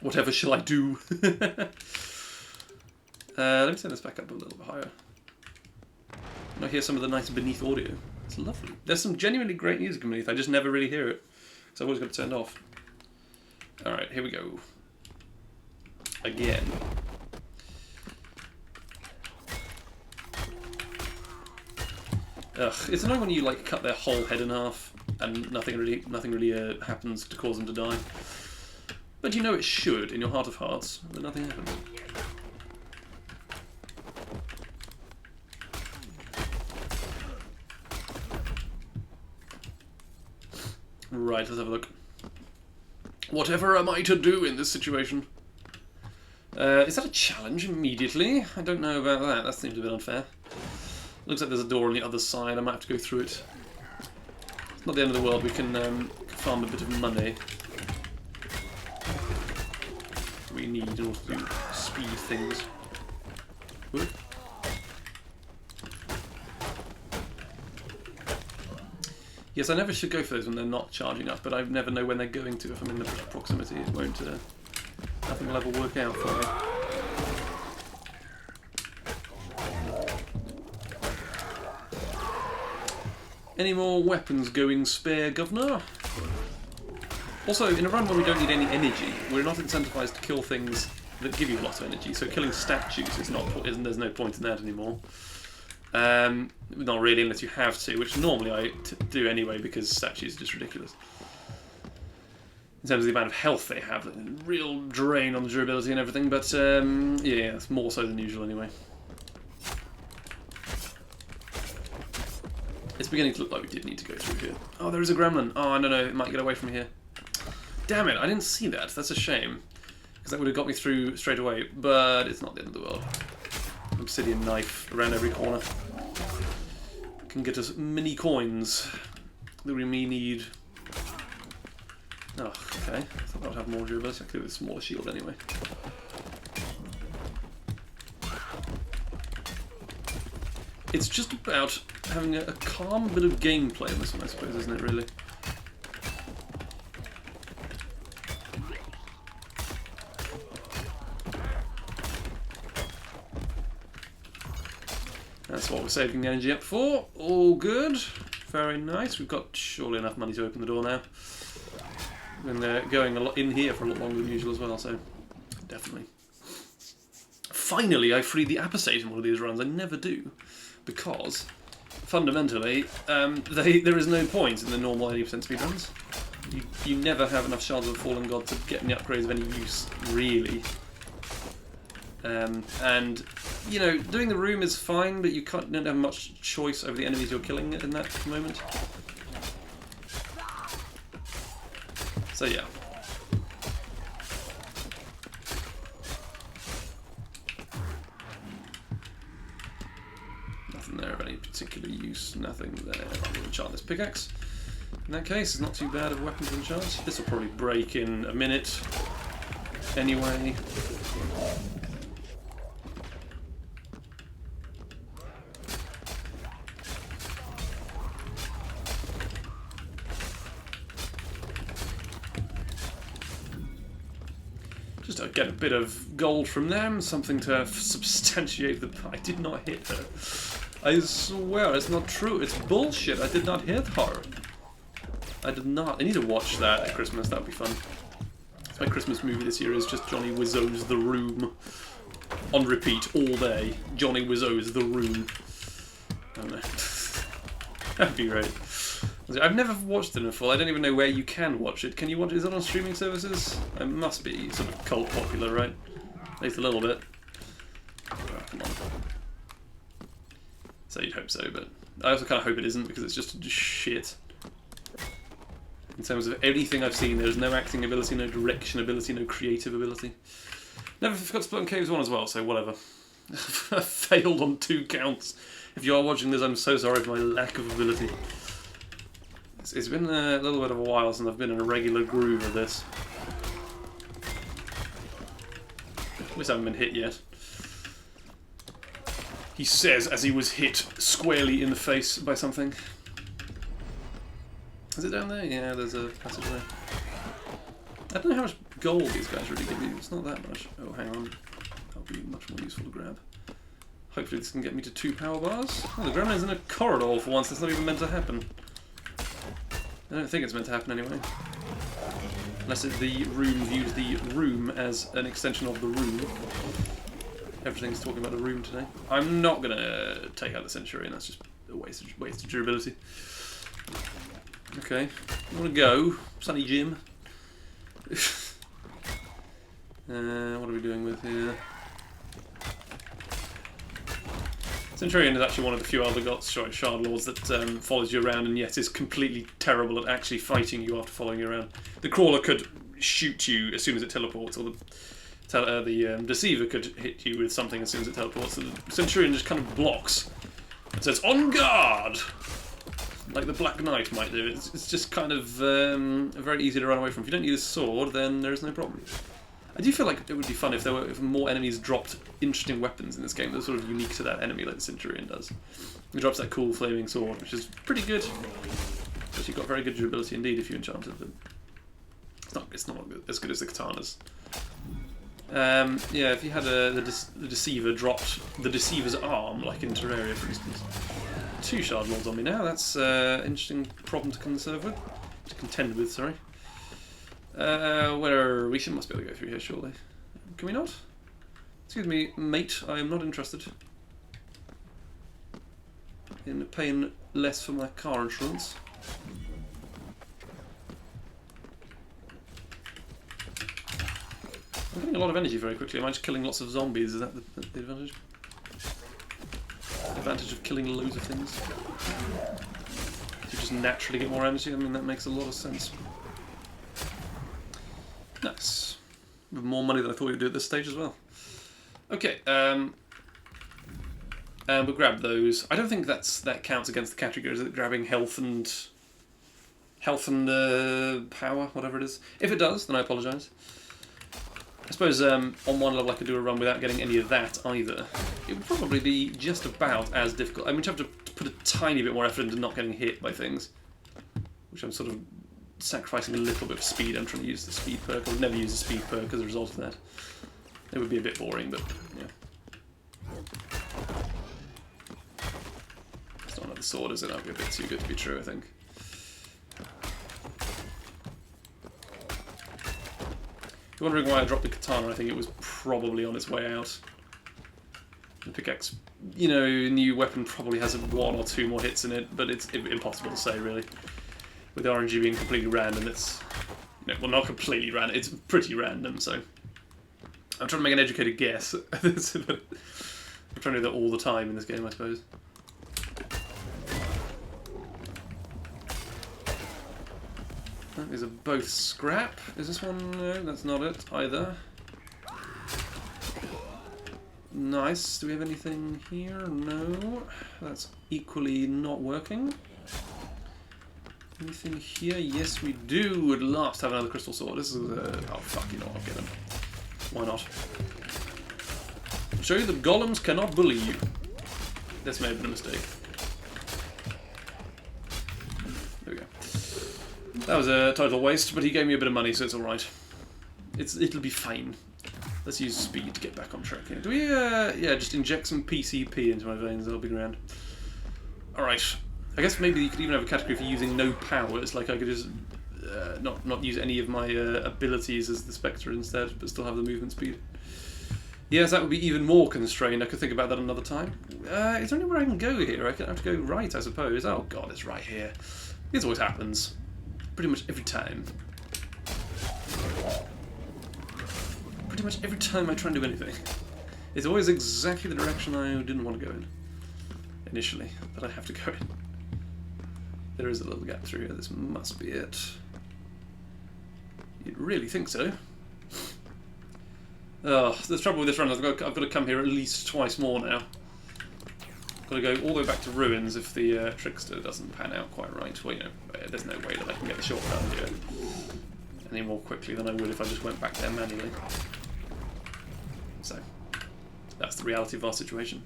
Whatever shall I do? Let me turn this back up a little bit higher. I hear some of the nice beneath audio. It's lovely. There's some genuinely great music beneath. I just never really hear it, because I've always got it turned off. Alright, here we go. Again. Ugh, it's annoying when you like cut their whole head in half and nothing really happens to cause them to die. But you know it should in your heart of hearts, but nothing happens. Right, let's have a look. Whatever am I to do in this situation? Is that a challenge immediately? I don't know about that. That seems a bit unfair. Looks like there's a door on the other side. I might have to go through it. It's not the end of the world. We can farm a bit of money. We need in order to speed things. Ooh. Yes, I never should go for those when they're not charging up, but I never know when they're going to if I'm in the proximity. It won't, nothing will ever work out for me. Any more weapons going spare, Governor? Also, in a run where we don't need any energy, we're not incentivized to kill things that give you a lot of energy, so killing statues there's no point in that anymore. Not really, unless you have to, which normally I do anyway, because statues are just ridiculous. In terms of the amount of health they have, real drain on the durability and everything, but yeah, it's more so than usual anyway. It's beginning to look like we did need to go through here. Oh, there is a gremlin. Oh, no, it might get away from here. Damn it, I didn't see that. That's a shame, because that would have got me through straight away, but it's not the end of the world. Obsidian knife around every corner. Can get us many coins that we may need. Oh, okay. I thought that would have more durability. I could do a smaller shield anyway. It's just about having a calm bit of gameplay in this one, I suppose, isn't it, really? what we're saving the energy up for. All good. Very nice. We've got surely enough money to open the door now. And they're going a lot in here for a lot longer than usual as well, so definitely. Finally, I freed the apostate in one of these runs. I never do, because fundamentally, there is no point in the normal 80% speed runs. You never have enough shards of the Fallen God to get any upgrades of any use, really. And, you know, doing the room is fine, but you don't have much choice over the enemies you're killing in that moment. So, yeah. Nothing there of any particular use, nothing there. I'll enchant this pickaxe. In that case, it's not too bad of a weapon to enchant. This will probably break in a minute anyway. Just to get a bit of gold from them, something to substantiate the... I did not hit her. I swear, it's not true. It's bullshit. I did not hit her. I did not. I need to watch that at Christmas. That would be fun. My Christmas movie this year is just Johnny Wiseau's The Room. On repeat all day. Johnny Wiseau's The Room. I don't know. That'd be great. I've never watched it in full. I don't even know where you can watch it. Can you watch it? Is it on streaming services? It must be sort of cult popular, right? At least a little bit. Oh, come on. So you'd hope so, but I also kind of hope it isn't because it's just shit. In terms of anything I've seen, there's no acting ability, no direction ability, no creative ability. Never forgot to put on Caves 1 as well, so whatever. I failed on 2 counts. If you are watching this, I'm so sorry for my lack of ability. It's been a little bit of a while since I've been in a regular groove of this. At least I haven't been hit yet. He says as he was hit squarely in the face by something. Is it down there? Yeah, there's a passage there. I don't know how much gold these guys really give you. It's not that much. Oh, hang on. That'll be much more useful to grab. Hopefully this can get me to 2 power bars. Oh, the gremlin's in a corridor for once. That's not even meant to happen. I don't think it's meant to happen anyway. Unless the room views the room as an extension of the room. Everything's talking about the room today. I'm not going to take out the Centurion. That's just a waste of durability. Okay, you want to go, Sunny Jim? What are we doing with here? Centurion is actually one of the few Shard Lords that follows you around and yet is completely terrible at actually fighting you after following you around. The Crawler could shoot you as soon as it teleports, or the Deceiver could hit you with something as soon as it teleports, and the Centurion just kind of blocks. It says, "On guard!" Like the Black Knight might do. It's just kind of very easy to run away from. If you don't use a sword, then there's no problem. I do feel like it would be fun if if more enemies dropped interesting weapons in this game that are sort of unique to that enemy, like the Centurion does. He drops that cool flaming sword, which is pretty good. But you've got very good durability indeed if you enchant it, but it's not as good as the katanas. Yeah, if you had the Deceiver dropped the Deceiver's arm, like in Terraria, for instance. 2 Shard Lords on me now. That's an interesting problem to contend with. Sorry. Where we must be able to go through here, surely. Can we not? Excuse me, mate. I am not interested in paying less for my car insurance. I'm getting a lot of energy very quickly. Am I just killing lots of zombies? Is that the advantage? The advantage of killing loads of things? You just naturally get more energy. I mean, that makes a lot of sense. Nice. With more money than I thought you'd do at this stage as well. Okay, we'll grab those. I don't think that counts against the category, is it? Grabbing health and power, whatever it is. If it does, then I apologise. I suppose on one level I could do a run without getting any of that either. It would probably be just about as difficult. I mean, you'd have to put a tiny bit more effort into not getting hit by things, which I'm sort of sacrificing a little bit of speed. I'm trying to use the speed perk. I would never use the speed perk as a result of that. It would be a bit boring, but yeah. sword, is it? That'd be a bit too good to be true, I think. If you're wondering why I dropped the katana, I think it was probably on its way out. The pickaxe, you know, new weapon probably has 1 or 2 more hits in it, but it's impossible to say, really. With the RNG being completely random, it's... You know, well, not completely random, it's pretty random, so... I'm trying to make an educated guess. I'm trying to do that all the time in this game, I suppose. These are both scrap. Is this one? No, that's not it either. Nice. Do we have anything here? No. That's equally not working. Anything here? Yes, we do. At last have another crystal sword. This is oh, fuck, you know what? I'll get them. Why not? Show you that golems cannot bully you. This may have been a mistake. There we go. That was a total waste, but he gave me a bit of money, so it's alright. It'll be fine. Let's use speed to get back on track here. Do we, yeah, just inject some PCP into my veins, that'll be grand. Alright. I guess maybe you could even have a category for using no powers, like I could just not use any of my abilities as the Spectre instead, but still have the movement speed. Yes, that would be even more constrained. I could think about that another time. Is there anywhere I can go here? I can have to go right, I suppose. Oh god, it's right here. This always happens. Pretty much every time. Pretty much every time I try and do anything. It's always exactly the direction I didn't want to go in. Initially, but I have to go in. There is a little gap through here. This must be it. You'd really think so. Oh, the trouble with this run is I've got to come here at least twice more now. Got to go all the way back to ruins if the trickster doesn't pan out quite right. Well, you know, there's no way that I can get the shortcut here any more quickly than I would if I just went back there manually. So, that's the reality of our situation.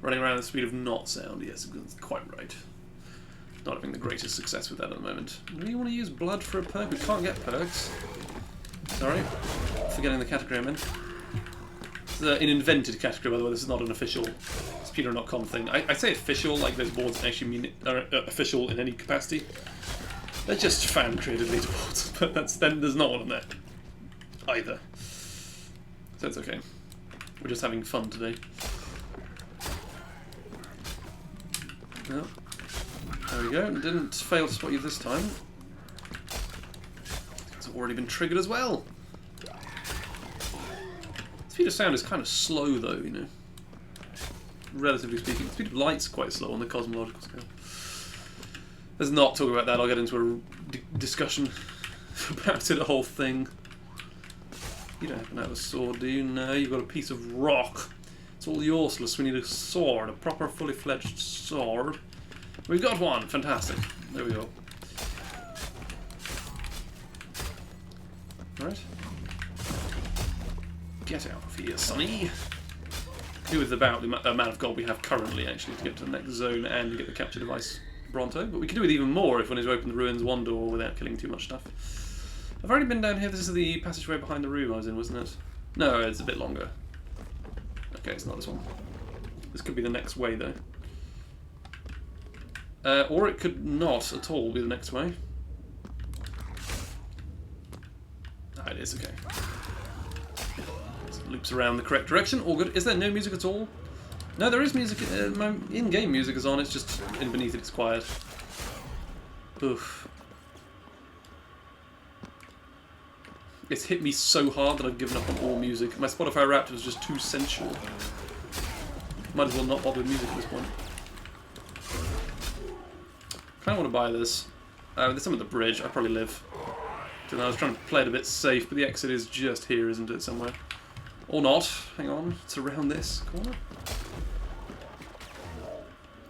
Running around at the speed of not sound, yes, that's quite right. Not having the greatest success with that at the moment. Do you want to use blood for a perk? We can't get perks. Sorry, forgetting the category I'm in. It's an invented category, by the way. This is not an official speedrun.com thing. I say official, like those boards actually mean are official in any capacity. They're just fan-created leaderboards, but then there's not one on there either. So it's okay. We're just having fun today. No. There we go. Didn't fail to spot you this time. It's already been triggered as well. Speed of sound is kind of slow though, you know. Relatively speaking. Speed of light's quite slow on the cosmological scale. Let's not talk about that. I'll get into a discussion about it, a whole thing. You don't happen to have a sword, do you? No, you've got a piece of rock. It's all useless. We need a sword, a proper, fully fledged sword. We've got one. Fantastic. There we go. Right. Get out of here, sonny. Do with about the amount of gold we have currently, actually, to get to the next zone and to get the capture device Bronto. But we could do with even more if we wanted to open the ruins one door without killing too much stuff. I've already been down here. This is the passageway behind the room I was in, wasn't it? No, it's a bit longer. Okay, it's not this one. This could be the next way, though. Or it could not at all be the next way. Ah, it is, okay. So it loops around the correct direction. All good. Is there no music at all? No, there is music. My in-game music is on. It's just in beneath it, it's quiet. Oof. It's hit me so hard that I've given up on all music. My Spotify Wrapped was just too sensual. Might as well not bother with music at this point. I kind of want to buy this. There's some at the bridge. I probably live. I was trying to play it a bit safe, but the exit is just here, isn't it, somewhere? Or not. Hang on. It's around this corner.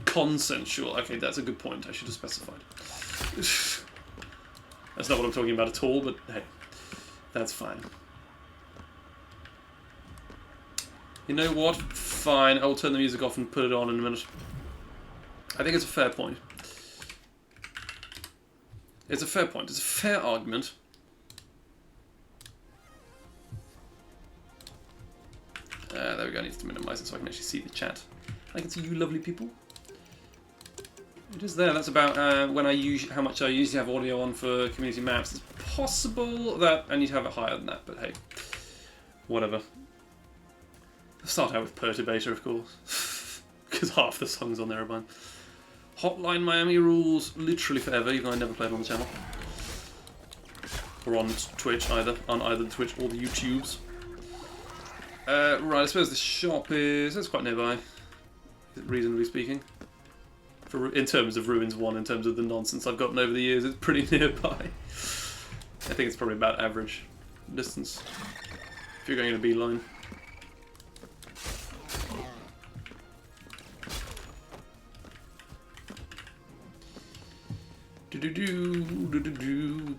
Consensual. Okay, that's a good point. I should have specified. That's not what I'm talking about at all, but hey. That's fine. You know what? Fine. I'll turn the music off and put it on in a minute. I think it's a fair point. It's a fair point. It's a fair argument. There we go. I need to minimize it so I can actually see the chat. I can see you lovely people. It is there. That's about when I how much I usually have audio on for community maps. It's possible that I need to have it higher than that, but hey, whatever. I'll start out with Perturbator, of course, because half the songs on there are mine. Hotline Miami rules literally forever, even though I never played on the channel. Or on Twitch either, on either the Twitch or the YouTubes. Right, I suppose the shop it's quite nearby, reasonably speaking. In terms of Ruins 1, in terms of the nonsense I've gotten over the years, it's pretty nearby. I think it's probably about average distance, if you're going in a beeline.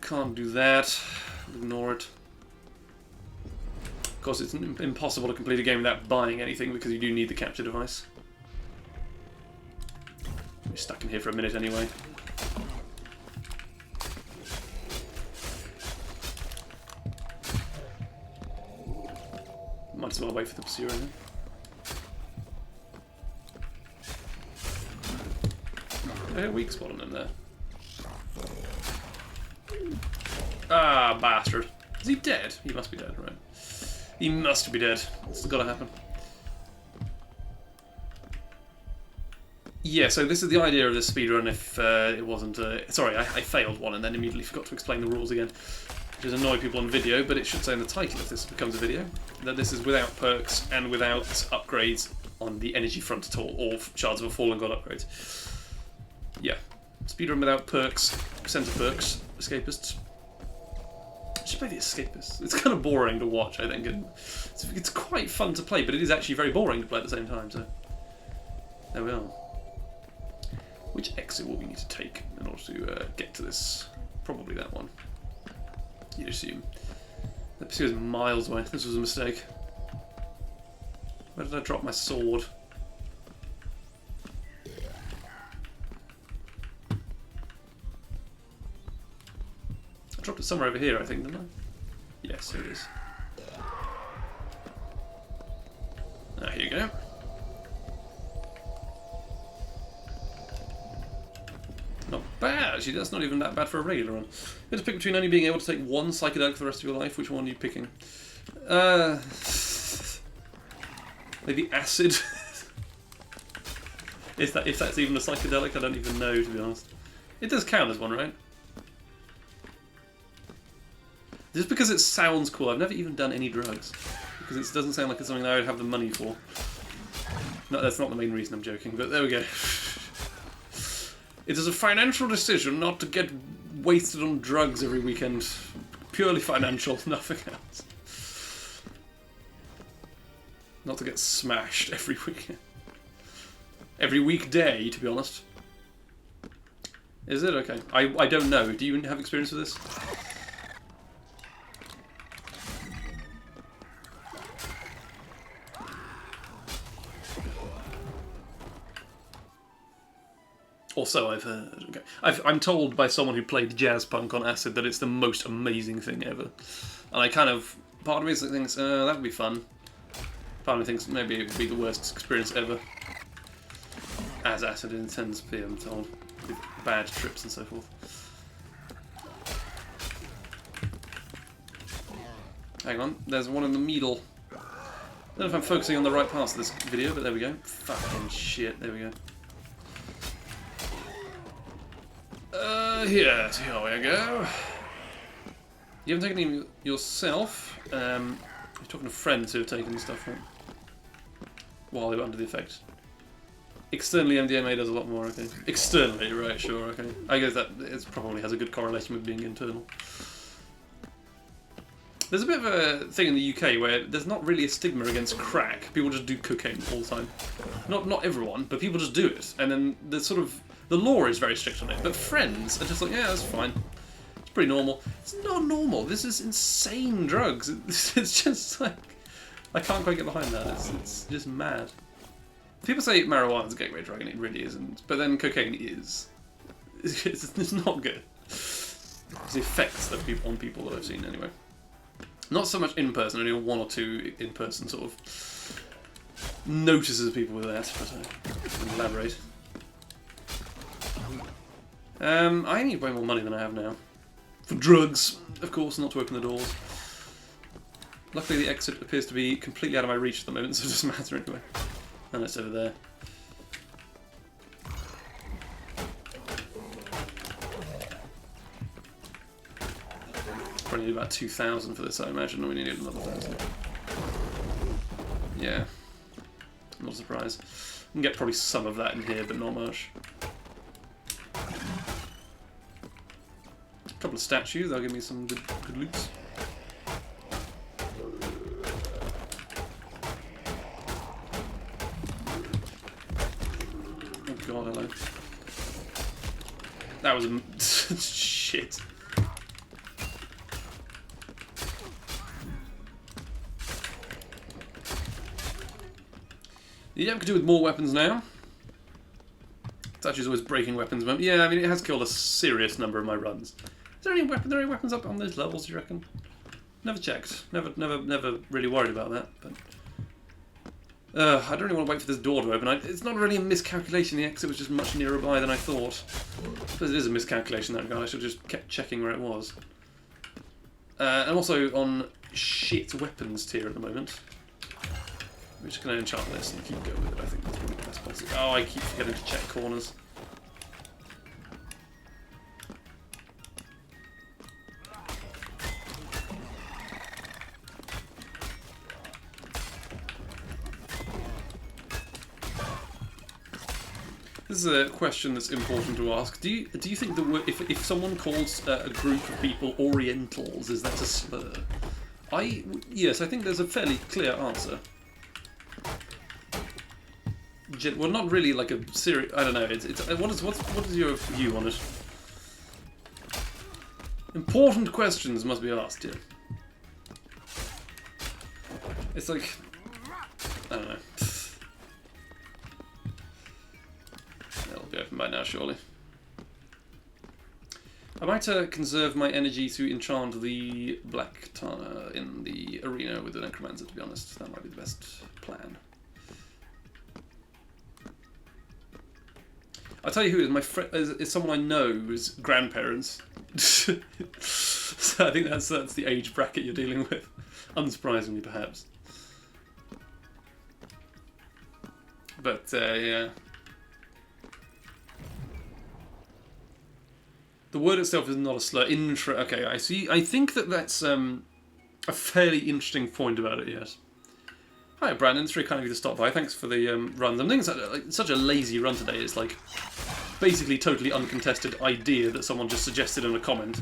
Can't do that. Ignore it. Of course, it's impossible to complete a game without buying anything because you do need the capture device. We're stuck in here for a minute anyway. Might as well wait for the pursuer then. A weak spot on him there. Ah, bastard. Is he dead? He must be dead, right? He must be dead. It's gotta happen. Yeah, so this is the idea of this speedrun if it wasn't... sorry, I failed one and then immediately forgot to explain the rules again. Which is annoy people on video, but it should say in the title if this becomes a video that this is without perks and without upgrades on the energy front at all, or Shards of a Fallen God upgrades. Yeah. Speedrun without perks, center perks, escapists. I should play the escapists. It's kind of boring to watch, I think. And it's quite fun to play, but it is actually very boring to play at the same time, so... There we are. Which exit will we need to take in order to get to this? Probably that one. You'd assume. The pursuer is miles away. This was a mistake. Where did I drop my sword? I dropped it somewhere over here, I think, didn't I? Yes, here it is. Ah, here you go. Not bad, actually. That's not even that bad for a regular run. You have to pick between only being able to take one psychedelic for the rest of your life. Which one are you picking? Maybe acid. If that's even a psychedelic, I don't even know, to be honest. It does count as one, right? Just because it sounds cool. I've never even done any drugs. Because it doesn't sound like it's something that I would have the money for. No, that's not the main reason, I'm joking, but there we go. It is a financial decision not to get wasted on drugs every weekend. Purely financial, nothing else. Not to get smashed every weekend. Every weekday, to be honest. Is it? Okay. I don't know. Do you have experience with this? Also, I've heard. Okay. I'm told by someone who played jazz punk on acid that it's the most amazing thing ever. And I kind of... Part of me thinks, that would be fun. Part of me thinks maybe it would be the worst experience ever. As acid intends to be, I'm told. With bad trips and so forth. Hang on, there's one in the middle. I don't know if I'm focusing on the right parts of this video, but there we go. Fucking shit, there we go. Here we go. You haven't taken any yourself. You're talking to friends who have taken the stuff, right? While they were under the effect. Externally, MDMA does a lot more, okay. Externally, right, sure, okay. I guess that it probably has a good correlation with being internal. There's a bit of a thing in the UK where there's not really a stigma against crack. People just do cocaine all the time. Not everyone, but people just do it. And then the sort of... The law is very strict on it, but friends are just like, yeah, that's fine. It's pretty normal. It's not normal. This is insane drugs. It's just like... I can't quite get behind that. It's just mad. People say marijuana is a gateway drug, and it really isn't. But then cocaine is. It's not good. It's the effects that on people that I've seen, anyway. Not so much in person, only one or two in person sort of notices people with that, but I can elaborate. I need way more money than I have now. For drugs, of course, not to open the doors. Luckily the exit appears to be completely out of my reach at the moment, so it doesn't matter anyway. And it's over there. Probably need about 2,000 for this, I imagine, and we need another 1,000. Yeah. Not a surprise. We can get probably some of that in here, but not much. A couple of statues, that'll give me some good loots. Oh god, hello. That was a... shit. Yeah, we could do with more weapons now. Statue's always breaking weapons. Yeah, I mean, it has killed a serious number of my runs. Is there any weapons up on those levels, do you reckon? Never checked. Never really worried about that. But I don't really want to wait for this door to open. It's not really a miscalculation. The exit was just much nearer by than I thought. I suppose it is a miscalculation in that regard. I should have just kept checking where it was. And also on shit weapons tier at the moment. We're just going to enchant this and keep going with it. I think that's probably the best policy. Oh, I keep forgetting to check corners. This is a question that's important to ask. Do you think that if someone calls a group of people Orientals, is that a slur? Yes, I think there's a fairly clear answer. Well, not really like a serious. I don't know. What is your view on it? Important questions must be asked here. It's like I don't know. It'll be open by now, surely. I might conserve my energy to enchant the Black Tana in the arena with the Necromancer. To be honest, that might be the best plan. I'll tell you who is my friend. Is someone I know's grandparents. So I think that's the age bracket you're dealing with. Unsurprisingly, perhaps. But yeah, the word itself is not a slur. Okay, I see. I think that's a fairly interesting point about it. Yes. Hi, Brandon. It's very kind of you to stop by. Thanks for the runs. I'm doing such a lazy run today. It's like basically totally uncontested idea that someone just suggested in a comment.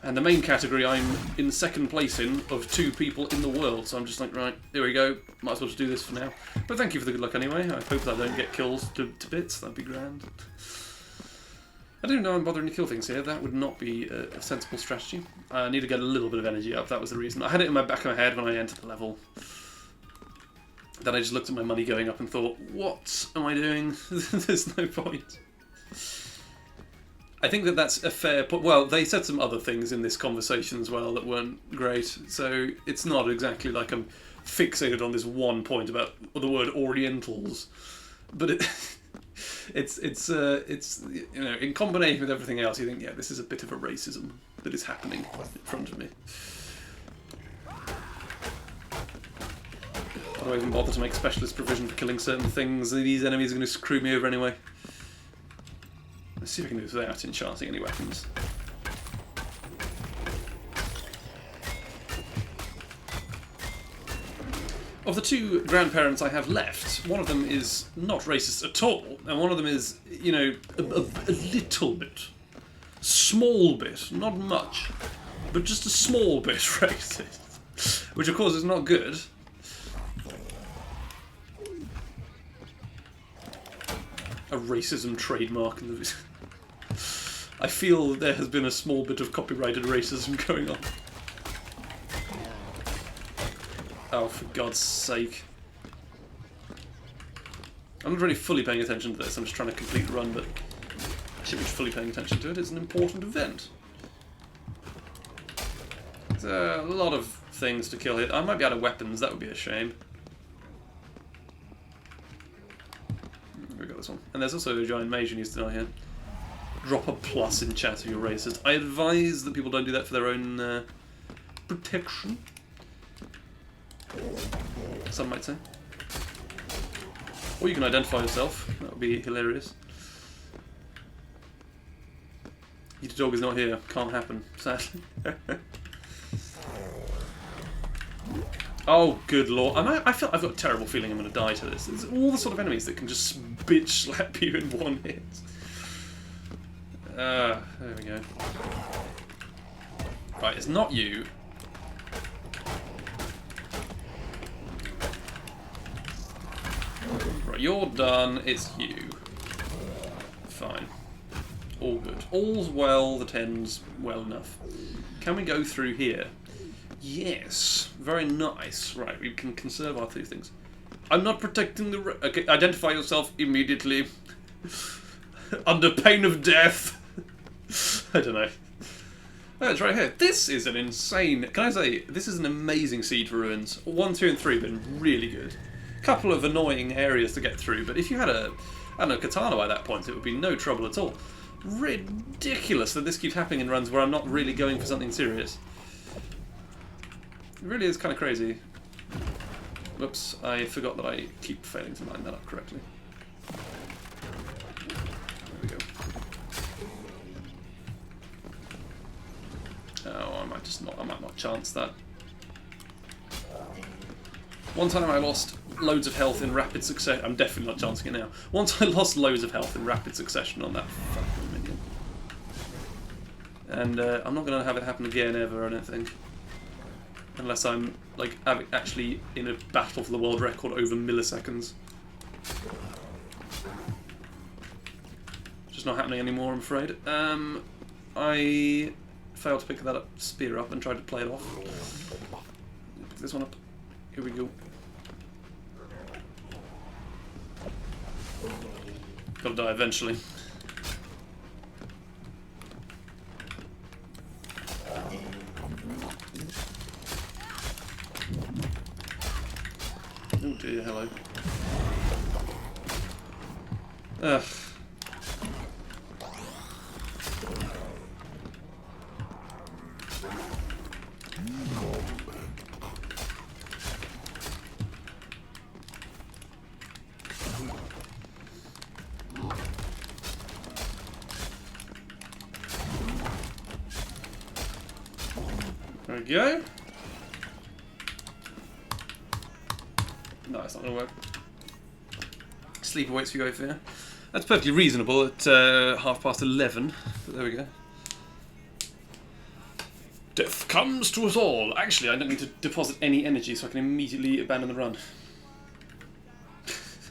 And the main category I'm in second place in of 2 people in the world. So I'm just like, right, here we go. Might as well just do this for now. But thank you for the good luck anyway. I hope that I don't get kills to bits. That'd be grand. I don't know I'm bothering to kill things here. That would not be a sensible strategy. I need to get a little bit of energy up. That was the reason. I had it in my back of my head when I entered the level. Then I just looked at my money going up and thought, what am I doing? There's no point. I think that's a fair point. Well, they said some other things in this conversation as well that weren't great, so it's not exactly like I'm fixated on this one point about the word Orientals. But it's you know, in combination with everything else, you think, yeah, this is a bit of a racism that is happening in front of me. Why do I even bother to make specialist provision for killing certain things? These enemies are going to screw me over anyway. Let's see if I can do this without enchanting any weapons. Of the 2 grandparents I have left, one of them is not racist at all, and one of them is, you know, a little bit. Small bit, not much, but just a small bit racist. Which of course is not good. A racism trademark. I feel there has been a small bit of copyrighted racism going on. Oh, for God's sake. I'm not really fully paying attention to this, I'm just trying to complete the run, but I should be fully paying attention to it. It's an important event. There's a lot of things to kill here. I might be out of weapons, that would be a shame. We got this one. And there's also the giant mage who needs to die here. drop a plus in chat if you're racist. I advise that people don't do that for their own protection. Some might say. Or you can identify yourself. That would be hilarious. Your dog is not here. Can't happen, sadly. Oh, good lord. I feel I've got a terrible feeling I'm going to die to this. It's all the sort of enemies that can just bitch slap you in one hit. There we go. Right, it's not you. Right, you're done. It's you. Fine. All good. All's well that ends well enough. Can we go through here? Yes. Very nice. Right, we can conserve our two things. I'm not protecting the... Okay, identify yourself immediately. Under pain of death. I don't know. Oh, it's right here. This is an insane... Can I say, this is an amazing seed for ruins. 1, 2, and 3 have been really good. Couple of annoying areas to get through, but if you had a... I don't know, katana by that point, it would be no trouble at all. Ridiculous that this keeps happening in runs where I'm not really going for something serious. It really is kind of crazy. Whoops, I forgot that I keep failing to line that up correctly. There we go. Oh, I might not chance that. One time I lost loads of health in rapid succession. I'm definitely not chancing it now. Once I lost loads of health in rapid succession on that fucking minion. And I'm not going to have it happen again ever, I don't think. Unless I'm like actually in a battle for the world record over milliseconds. Just not happening anymore, I'm afraid. I failed to pick that spear up and tried to play it off. Pick this one up. Here we go. Gotta die eventually. Oh dear, hello. Ugh. There we go. No, it's not going to work. Sleeper waits for you over here. That's perfectly reasonable at 11:30, but there we go. Death comes to us all. Actually, I don't need to deposit any energy, so I can immediately abandon the run.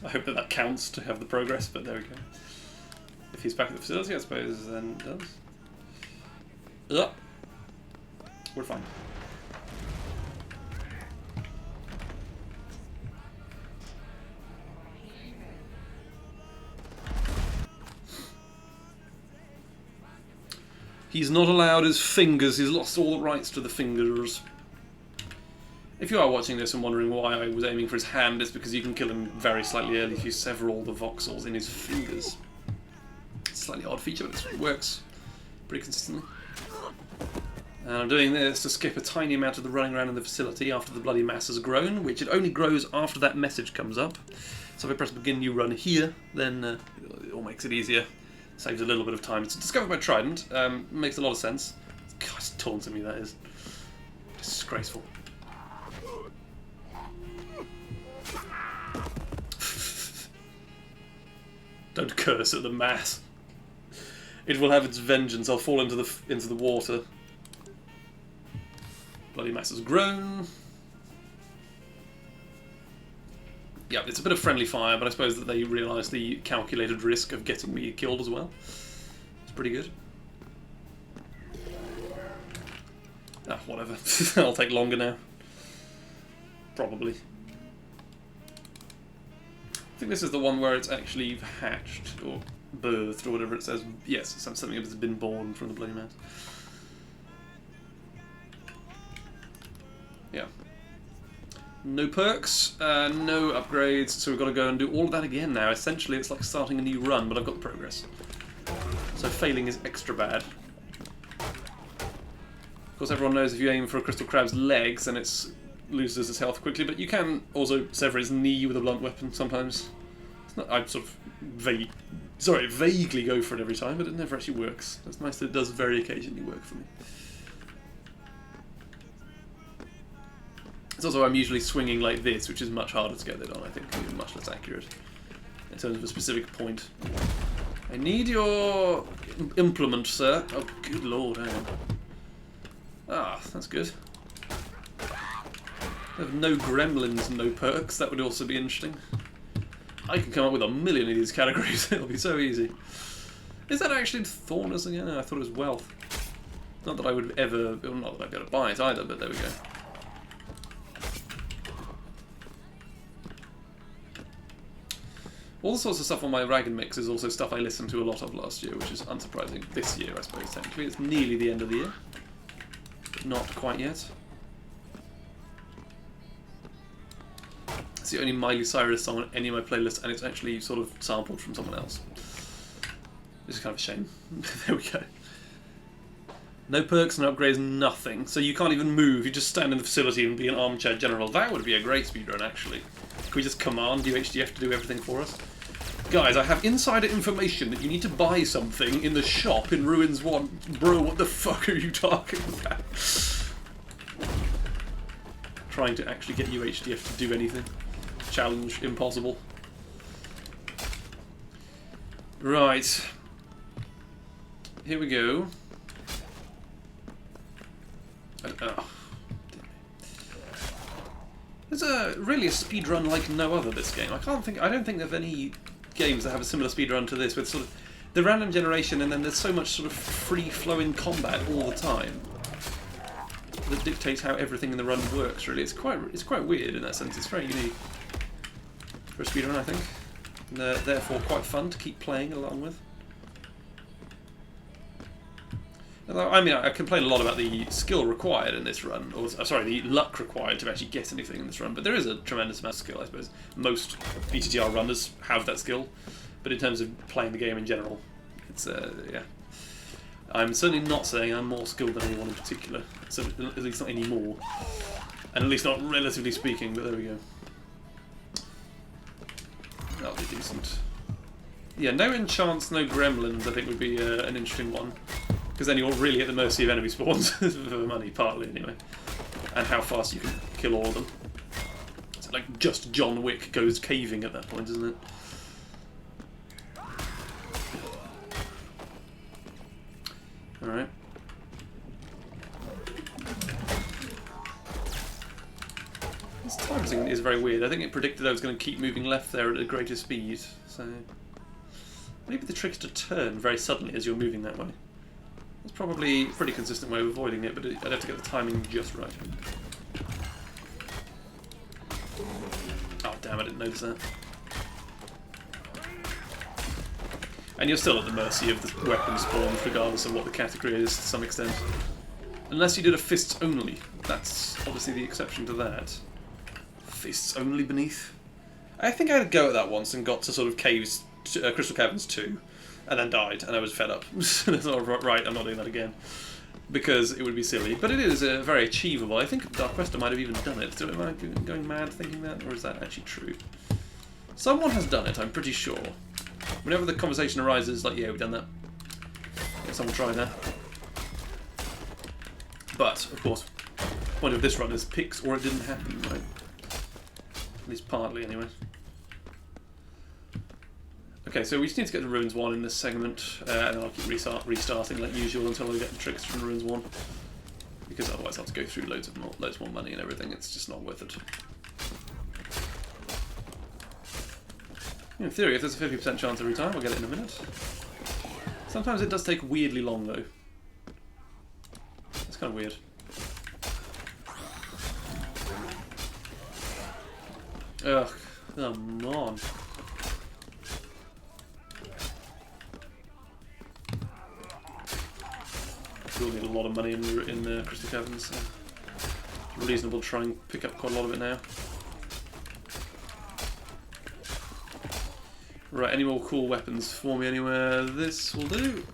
I hope that counts to have the progress, but there we go. If he's back at the facility, I suppose, then it does. Ugh. We're fine. He's not allowed his fingers, he's lost all the rights to the fingers. If you are watching this and wondering why I was aiming for his hand, it's because you can kill him very slightly early if you sever all the voxels in his fingers. It's a slightly odd feature, but it works pretty consistently. And I'm doing this to skip a tiny amount of the running around in the facility after the bloody mass has grown, which it only grows after that message comes up. So if I press begin new run here, then it all makes it easier. Saves a little bit of time. It's discovered by Trident. Makes a lot of sense. God, it's taunting me, that is. Disgraceful. Don't curse at the mass. It will have its vengeance. I'll fall into the water. Bloody mass has grown. Yeah, it's a bit of friendly fire, but I suppose that they realise the calculated risk of getting me killed as well. It's pretty good. Ah, whatever. I'll take longer now. Probably. I think this is the one where it's actually hatched, or birthed, or whatever it says. Yes, it's something that has been born from the bloody mass. Yeah. No perks, no upgrades, so we've got to go and do all of that again now. Essentially, it's like starting a new run, but I've got the progress. so failing is extra bad. Of course, everyone knows if you aim for a crystal crab's legs, then it loses its health quickly, but you can also sever its knee with a blunt weapon sometimes. It's not, I sort of vaguely go for it every time, but it never actually works. It's nice that it does very occasionally work for me. It's also I'm usually swinging like this, which is much harder to get it on, I think, even much less accurate in terms of a specific point. I need your implement, sir. Oh, good lord, hang on. Ah, that's good. I have no gremlins and no perks, that would also be interesting. I can come up with a million of these categories, it'll be so easy. Is that actually Thorners again? I thought it was wealth. Not that I would ever, well, not that I'd be able to buy it either, but there we go. All sorts of stuff on my Ragged mix is also stuff I listened to a lot of last year, which is unsurprising. This year, I suppose, technically. It's nearly the end of the year. But not quite yet. It's the only Miley Cyrus song on any of my playlists, and it's actually sort of sampled from someone else. Which is kind of a shame. There we go. No perks, no upgrades, nothing. So you can't even move, you just stand in the facility and be an armchair general. That would be a great speedrun, actually. Can we just command UHDF to do everything for us? Guys, I have insider information that you need to buy something in the shop in Ruins 1. Bro, what the fuck are you talking about? Trying to actually get UHDF to do anything. Challenge impossible. Right. Here we go. There's really a speedrun like no other this game. I don't think there's any games that have a similar speedrun to this, with sort of the random generation and then there's so much sort of free-flowing combat all the time that dictates how everything in the run works, really. It's quite weird in that sense. It's very unique for a speedrun, I think. And therefore quite fun to keep playing along with. I mean, I complain a lot about the skill required in this run, or sorry, the luck required to actually get anything in this run, but there is a tremendous amount of skill, I suppose. Most BTTR runners have that skill, but in terms of playing the game in general, it's, yeah. I'm certainly not saying I'm more skilled than anyone in particular, so at least not anymore, and at least not relatively speaking, but there we go. That'll be decent. Yeah, no enchants, no gremlins, I think would be an interesting one. Because then you're really at the mercy of enemy spawns for money, partly anyway. And how fast you can kill all of them. It's like just John Wick goes caving at that point, isn't it? Alright. This time thing is very weird. I think it predicted I was going to keep moving left there at a greater speed, so... Maybe the trick is to turn very suddenly as you're moving that way. It's probably a pretty consistent way of avoiding it, but I'd have to get the timing just right. Oh damn, I didn't notice that. And you're still at the mercy of the weapon spawns, regardless of what the category is, to some extent. Unless you did a fists only. That's obviously the exception to that. Fists only beneath? I think I had a go at that once and got to sort of caves, Crystal Caverns 2. And then died, and I was fed up. That's not right, I'm not doing that again. Because it would be silly. But it is very achievable. I think Dark Quester might have even done it. So am I going mad thinking that? Or is that actually true? Someone has done it, I'm pretty sure. Whenever the conversation arises, like, yeah, we've done that. Yeah, someone tried that. But, of course, the point of this run is picks or it didn't happen, right? At least partly, anyway. Okay, so we just need to get to Ruins 1 in this segment, and then I'll keep restarting like usual until I get the tricks from Ruins 1. Because otherwise I'll have to go through loads more money and everything, it's just not worth it. In theory, if there's a 50% chance every time, I'll get it in a minute. Sometimes it does take weirdly long though. It's kind of weird. Ugh, come on. We'll need a lot of money in Crystal Caverns, so reasonable to try and pick up quite a lot of it now. Right, any more cool weapons for me anywhere? This will do.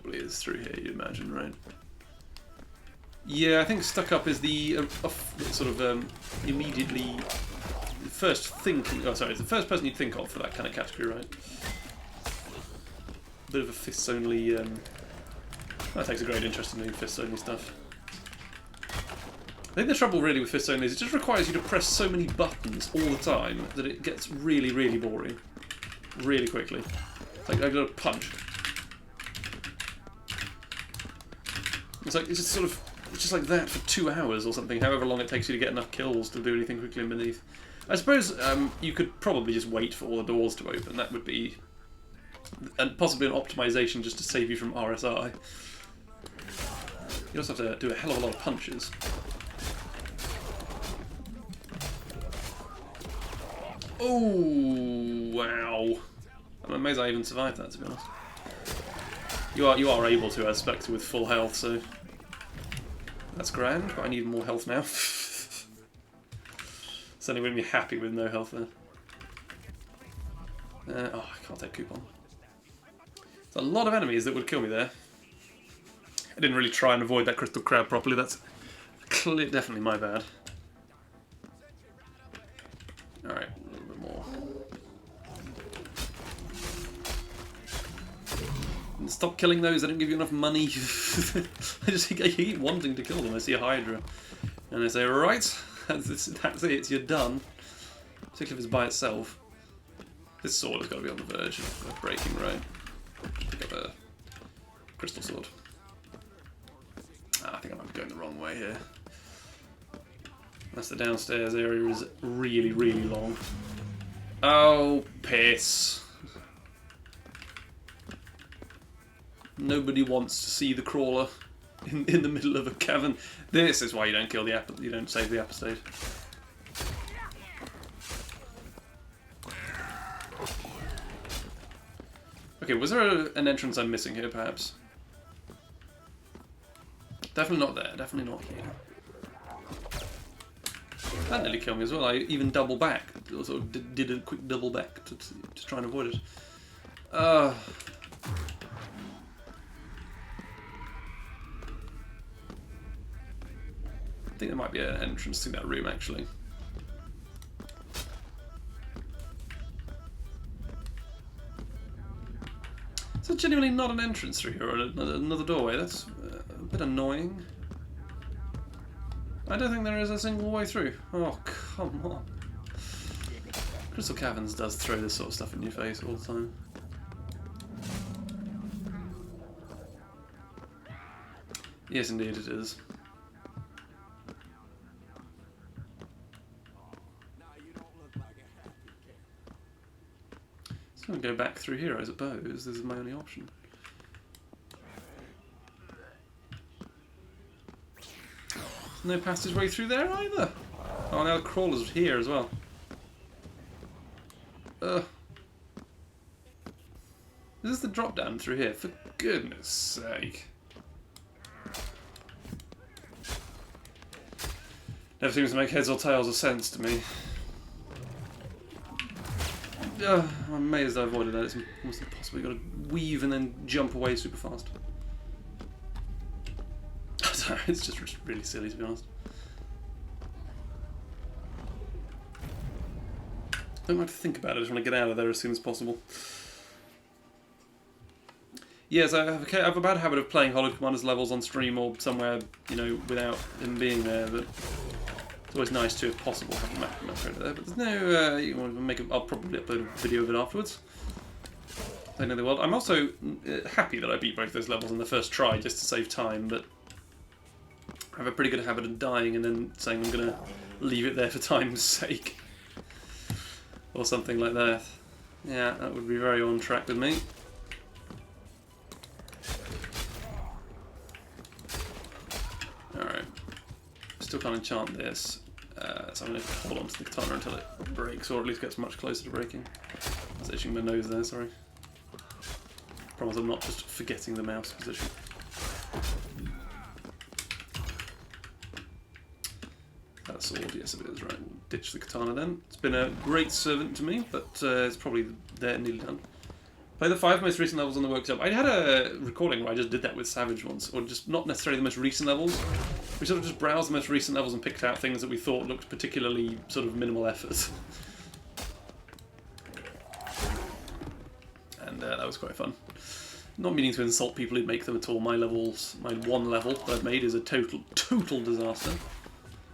probably is through here, you'd imagine, right? Yeah, I think stuck up is the sort of immediately first thinking. Oh, sorry, it's the first person you'd think of for that kind of category, right? Bit of a fists only. That takes a great interest in doing fists only stuff. I think the trouble really with fists only is it just requires you to press so many buttons all the time that it gets really, really boring, really quickly. It's like I've got to punch. It's like it's just sort of. It's just like that for 2 hours or something, however long it takes you to get enough kills to do anything quickly underneath. I suppose you could probably just wait for all the doors to open. That would be... and possibly an optimization just to save you from RSI. You also have to do a hell of a lot of punches. Oh, wow. I'm amazed I even survived that, to be honest. You are able to, as Spectre, with full health, so... that's grand, but I need more health now. Certainly wouldn't be happy with no health there. Oh, I can't take coupon. There's a lot of enemies that would kill me there. I didn't really try and avoid that crystal crab properly. That's definitely my bad. Alright, a little bit more. And stop killing those, I don't give you enough money. I keep wanting to kill them. I see a Hydra. And I say, right, that's it, you're done. Particularly if it's by itself. This sword has got to be on the verge of breaking, right? Pick up a crystal sword. I think I might be going the wrong way here. That's the downstairs area is really, really long. Oh, piss. Nobody wants to see the crawler in the middle of a cavern. This is why you don't kill the you don't save the episode. Okay, was there an entrance I'm missing here, perhaps? Definitely not there. Definitely not here. That nearly killed me as well. I even double back. Also did a quick double back to try and avoid it. I think there might be an entrance to that room, actually. Is there genuinely not an entrance through here or another doorway? That's a bit annoying. I don't think there is a single way through. Oh, come on. Crystal Caverns does throw this sort of stuff in your face all the time. Yes, indeed it is. So I'm going to go back through here, I suppose. This is my only option. No passageway through there either. Oh, now the crawler's here as well. Is this the drop down through here? For goodness sake. Never seems to make heads or tails of sense to me. I'm amazed I avoided that. It's almost impossible. You've got to weave and then jump away super fast. It's just really silly, to be honest. I don't like to think about it. I just want to get out of there as soon as possible. Yes, I have a bad habit of playing Hollow Commander's levels on stream or somewhere, you know, without him being there. But it's always nice to, if possible, have the macro there. But there's no. You want to make I'll probably upload a video of it afterwards. I know the world. I'm also happy that I beat both those levels in the first try, just to save time. But I have a pretty good habit of dying and then saying I'm going to leave it there for time's sake. Or something like that. Yeah, that would be very on track with me. Alright. Still can't enchant this. So I'm going to hold on to the katana until it breaks, or at least gets much closer to breaking. I was itching my nose there, sorry. Promise I'm not just forgetting the mouse position. That sword, yes it is, right. We'll ditch the katana then. It's been a great servant to me, but it's probably there, nearly done. Play the 5 most recent levels on the workshop. I had a recording where I just did that with Savage once, or just not necessarily the most recent levels. We sort of just browsed the most recent levels and picked out things that we thought looked particularly sort of minimal effort. And that was quite fun. Not meaning to insult people who make them at all. My levels, my one level that I've made is a total disaster.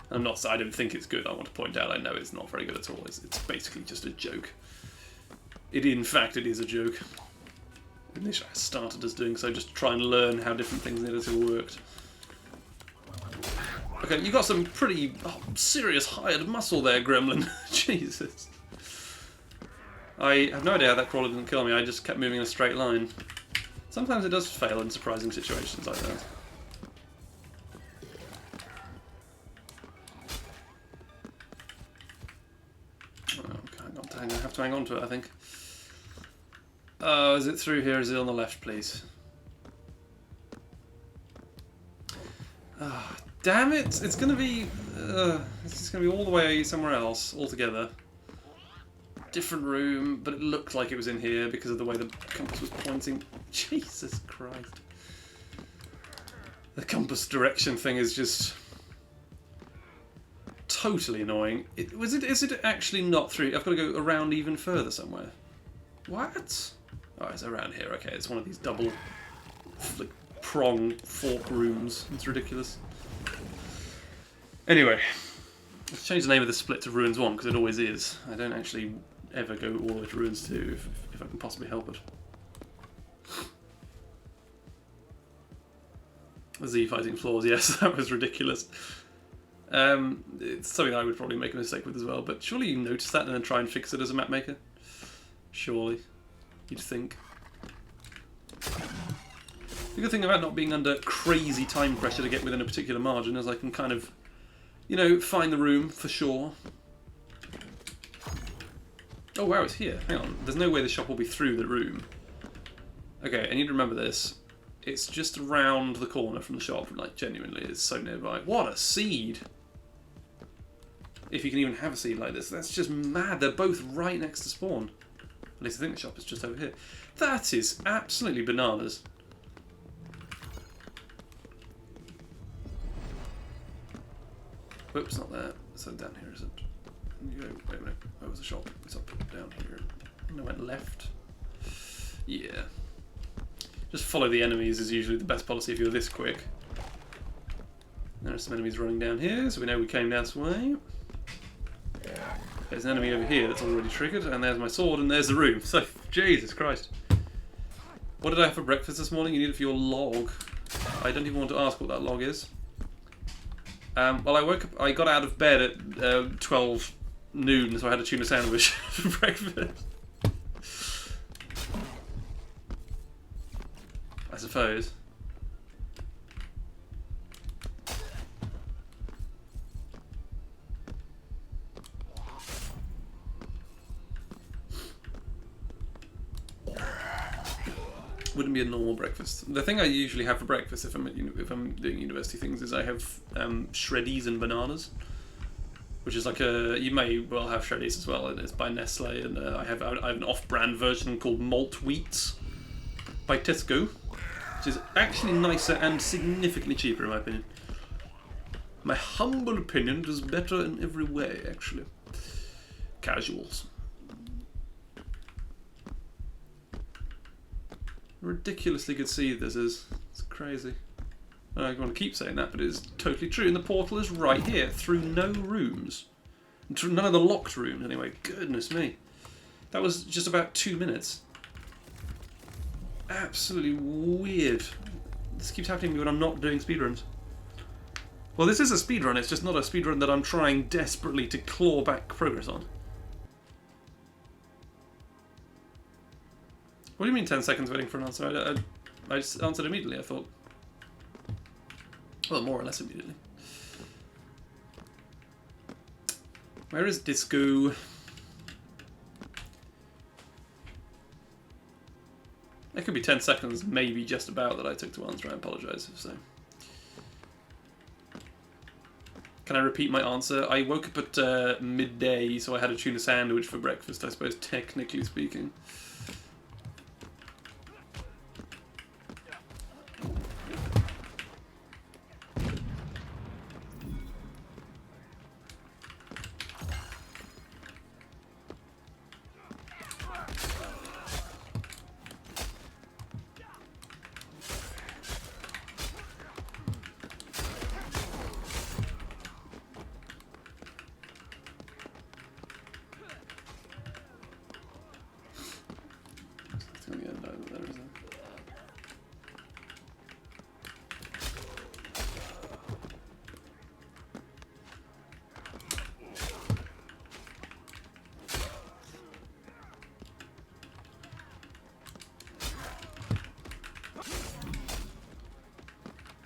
I'm not. I don't think it's good. I want to point out. I know it's not very good at all. It's basically just a joke. In fact, it is a joke. Initially, I started as doing so just to try and learn how different things in the editor worked. Okay, you got some pretty serious hired muscle there, Gremlin. Jesus. I have no idea how that crawler didn't kill me. I just kept moving in a straight line. Sometimes it does fail in surprising situations like that. Oh, I'm gonna have to hang on to it, I think. Oh, is it through here? Is it on the left, please? Oh, damn it! It's gonna be all the way somewhere else altogether. Different room, but it looked like it was in here because of the way the compass was pointing. Jesus Christ. The compass direction thing is just totally annoying. Is it actually not through? I've got to go around even further somewhere. What? Oh, it's around here. Okay, it's one of these double like, prong fork rooms. It's ridiculous. Anyway, let's change the name of the split to Ruins 1 because it always is. I don't actually ever go all the way to Ruins 2 if I can possibly help it. Z fighting floors, yes, that was ridiculous. It's something I would probably make a mistake with as well, but surely you notice that and then try and fix it as a map maker? Surely. You'd think. The good thing about not being under crazy time pressure to get within a particular margin is I can kind of, you know, find the room for sure. Oh wow, it's here. Hang on. There's no way the shop will be through the room. Okay, I need to remember this. It's just around the corner from the shop, like genuinely, it's so nearby. What a seed! If you can even have a seed like this, that's just mad. They're both right next to spawn. At least I think the shop is just over here. That is absolutely bananas. Whoops, not there. So down here, is it? You go, wait a minute. Where was the shop? It's up down here. And I went left. Yeah. Just follow the enemies is usually the best policy if you're this quick. There are some enemies running down here, so we know we came this way. There's an enemy over here that's already triggered, and there's my sword, and there's the room. So, Jesus Christ. What did I have for breakfast this morning? You need it for your log. I don't even want to ask what that log is. Well, I woke up, I got out of bed at 12 noon, so I had a tuna sandwich for breakfast. I suppose. Wouldn't be a normal breakfast. The thing I usually have for breakfast if I'm doing university things is I have shreddies and bananas, which is like a, you may well have shreddies as well. It's by Nestle, and I have an off-brand version called Malt Wheats by Tesco, which is actually nicer and significantly cheaper in my opinion. My humble opinion, it is better in every way actually. Casuals. Ridiculously good seed this is. It's crazy. I don't want to keep saying that, but it is totally true. And the portal is right here, through no rooms. Through none of the locked rooms, anyway. Goodness me. That was just about 2 minutes. Absolutely weird. This keeps happening to me when I'm not doing speedruns. Well, this is a speedrun, it's just not a speedrun that I'm trying desperately to claw back progress on. What do you mean 10 seconds waiting for an answer? I just answered immediately, I thought. Well, more or less immediately. Where is Disco? It could be 10 seconds, maybe just about, that I took to answer. I apologise if so. Can I repeat my answer? I woke up at midday, so I had a tuna sandwich for breakfast, I suppose, technically speaking.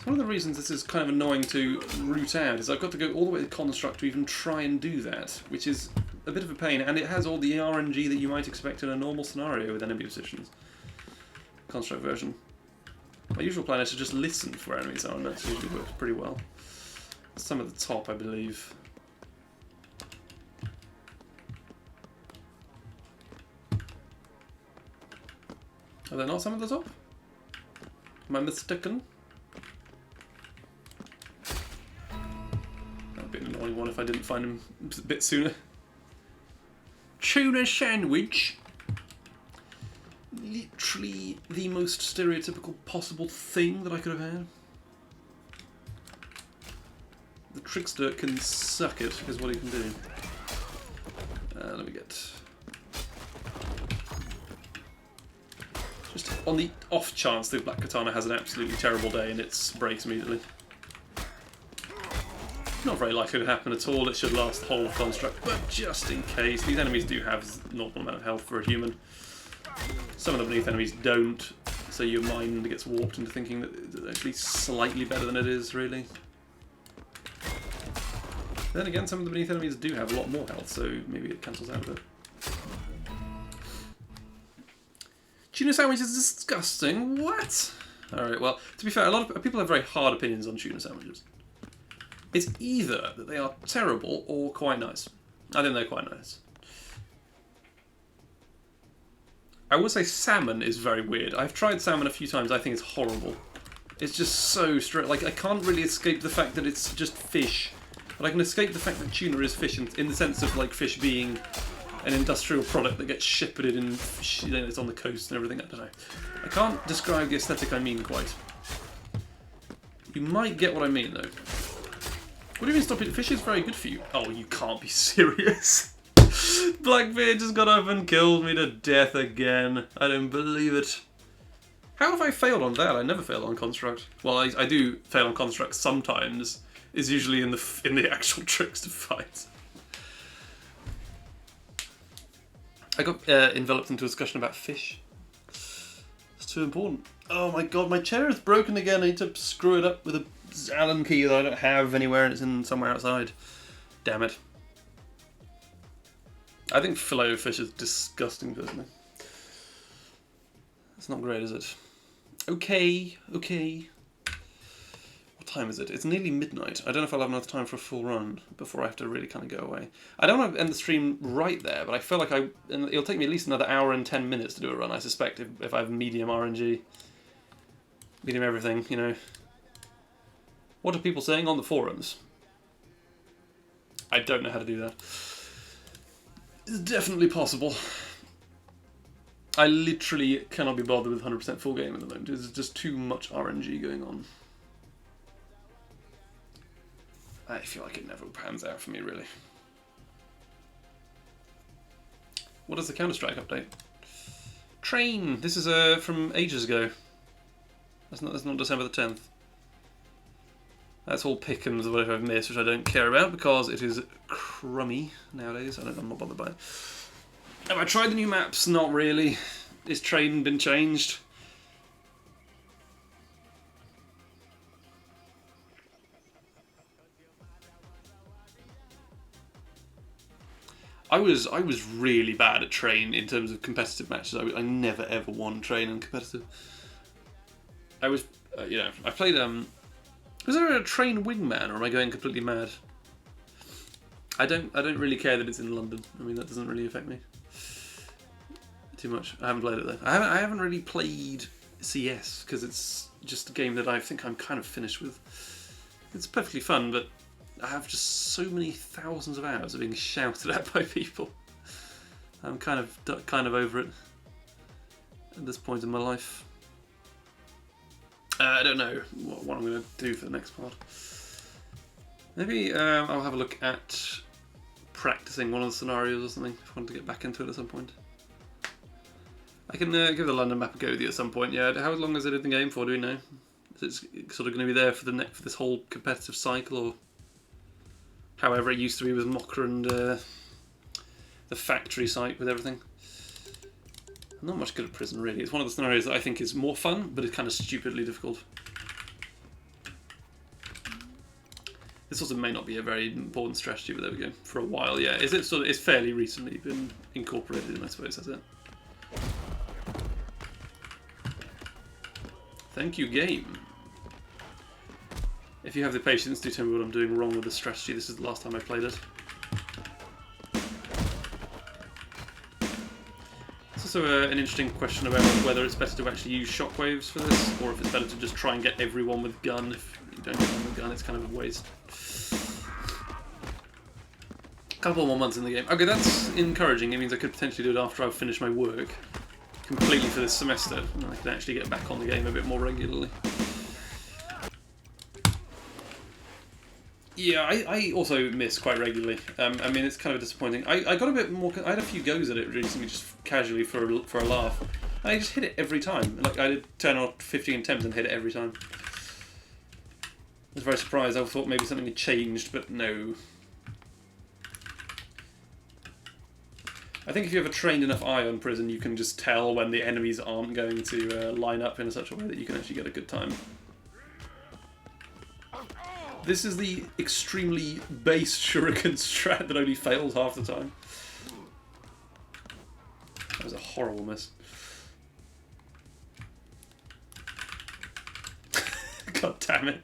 One of the reasons this is kind of annoying to root out is I've got to go all the way to Construct to even try and do that, which is a bit of a pain, and it has all the RNG that you might expect in a normal scenario with enemy positions. Construct version. My usual plan is to just listen for where enemies are, and that usually works pretty well. Some at the top, I believe. Are there not some at the top? Am I mistaken? That would be an annoying one if I didn't find him a bit sooner. Tuna sandwich. Literally the most stereotypical possible thing that I could have had. The trickster can suck it, is what he can do. Let me get... Just on the off chance the Black Katana has an absolutely terrible day and it breaks immediately. Not very likely to happen at all, it should last the whole construct, but just in case. These enemies do have a normal amount of health for a human. Some of the beneath enemies don't, so your mind gets warped into thinking that it's actually slightly better than it is, really. Then again, some of the beneath enemies do have a lot more health, so maybe it cancels out a bit. Tuna sandwich is disgusting. What? Alright, well, to be fair, a lot of people have very hard opinions on tuna sandwiches. It's either that they are terrible or quite nice. I think they're quite nice. I would say salmon is very weird. I've tried salmon a few times. I think it's horrible. It's just so straight. Like, I can't really escape the fact that it's just fish. But I can escape the fact that tuna is fish in the sense of, like, fish being an industrial product that gets shepherded and it's on the coast and everything. I don't know. I can't describe the aesthetic I mean quite. You might get what I mean, though. What do you mean stop it? Fish is very good for you. Oh, you can't be serious. Blackbeard just got up and killed me to death again. I don't believe it. How have I failed on that? I never fail on Construct. Well, I do fail on Construct sometimes. It's usually in the actual trickster fight. I got enveloped into a discussion about fish. It's too important. Oh my god, my chair is broken again. I need to screw it up with a Allen key that I don't have anywhere and it's in somewhere outside. Damn it. I think filet of fish is disgusting, personally. It's not great, is it? Okay, okay. What time is it? It's nearly midnight. I don't know if I'll have enough time for a full run before I have to really kind of go away. I don't want to end the stream right there, but I feel like it'll take me at least another hour and 10 minutes to do a run, I suspect, if I have medium RNG. Medium everything, you know. What are people saying on the forums? I don't know how to do that. It's definitely possible. I literally cannot be bothered with 100% full game at the moment. There's just too much RNG going on. I feel like it never pans out for me, really. What is the Counter-Strike update? Train! This is from ages ago. That's not December the 10th. That's all pick'ems of whatever I've missed, which I don't care about because it is crummy nowadays. I'm not bothered by it. Have I tried the new maps? Not really. Is Train been changed? I was really bad at Train in terms of competitive matches. I never ever won Train in competitive. I was, you know, I played Was there a Train Wingman, or am I going completely mad? I don't really care that it's in London. I mean, that doesn't really affect me too much. I haven't played it though. I haven't really played CS because it's just a game that I think I'm kind of finished with. It's perfectly fun, but I have just so many thousands of hours of being shouted at by people. I'm kind of over it at this point in my life. I don't know what I'm going to do for the next part. Maybe I'll have a look at practicing one of the scenarios or something if I want to get back into it at some point. I can give the London map a go with you at some point. Yeah, how long is it in the game for? Do we know? Is it sort of going to be there for for this whole competitive cycle, or however it used to be with Mocha and the factory site with everything? I'm not much good at prison, really. It's one of the scenarios that I think is more fun, but it's kind of stupidly difficult. This also may not be a very important strategy, but there we go. For a while, yeah. Is it sort of? It's fairly recently been incorporated in, I suppose. That's it. Thank you, game. If you have the patience, do tell me what I'm doing wrong with the strategy. This is the last time I played it. There's also an interesting question about whether it's better to actually use shockwaves for this, or if it's better to just try and get everyone with gun. If you don't get one with gun, it's kind of a waste. Couple more months in the game. Okay, that's encouraging. It means I could potentially do it after I've finished my work completely for this semester, and I can actually get back on the game a bit more regularly. Yeah, I also miss quite regularly. I mean, it's kind of disappointing. I got a bit more. I had a few goes at it recently, just casually for a laugh. And I just hit it every time. Like I did 10 or 15 attempts and hit it every time. I was very surprised. I thought maybe something had changed, but no. I think if you have a trained enough eye on Prison, you can just tell when the enemies aren't going to line up in such a way that you can actually get a good time. This is the extremely base shuriken strat that only fails half the time. That was a horrible miss. God damn it.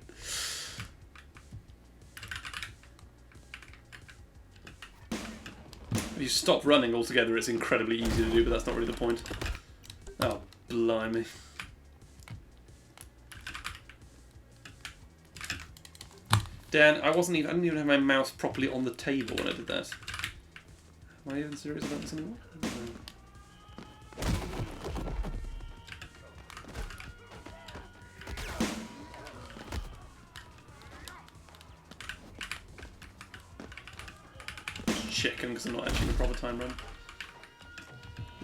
If you stop running altogether, it's incredibly easy to do, but that's not really the point. Oh, blimey. Dan, I didn't even have my mouse properly on the table when I did that. Am I even serious about this anymore? Checking because I'm not actually in the proper time run.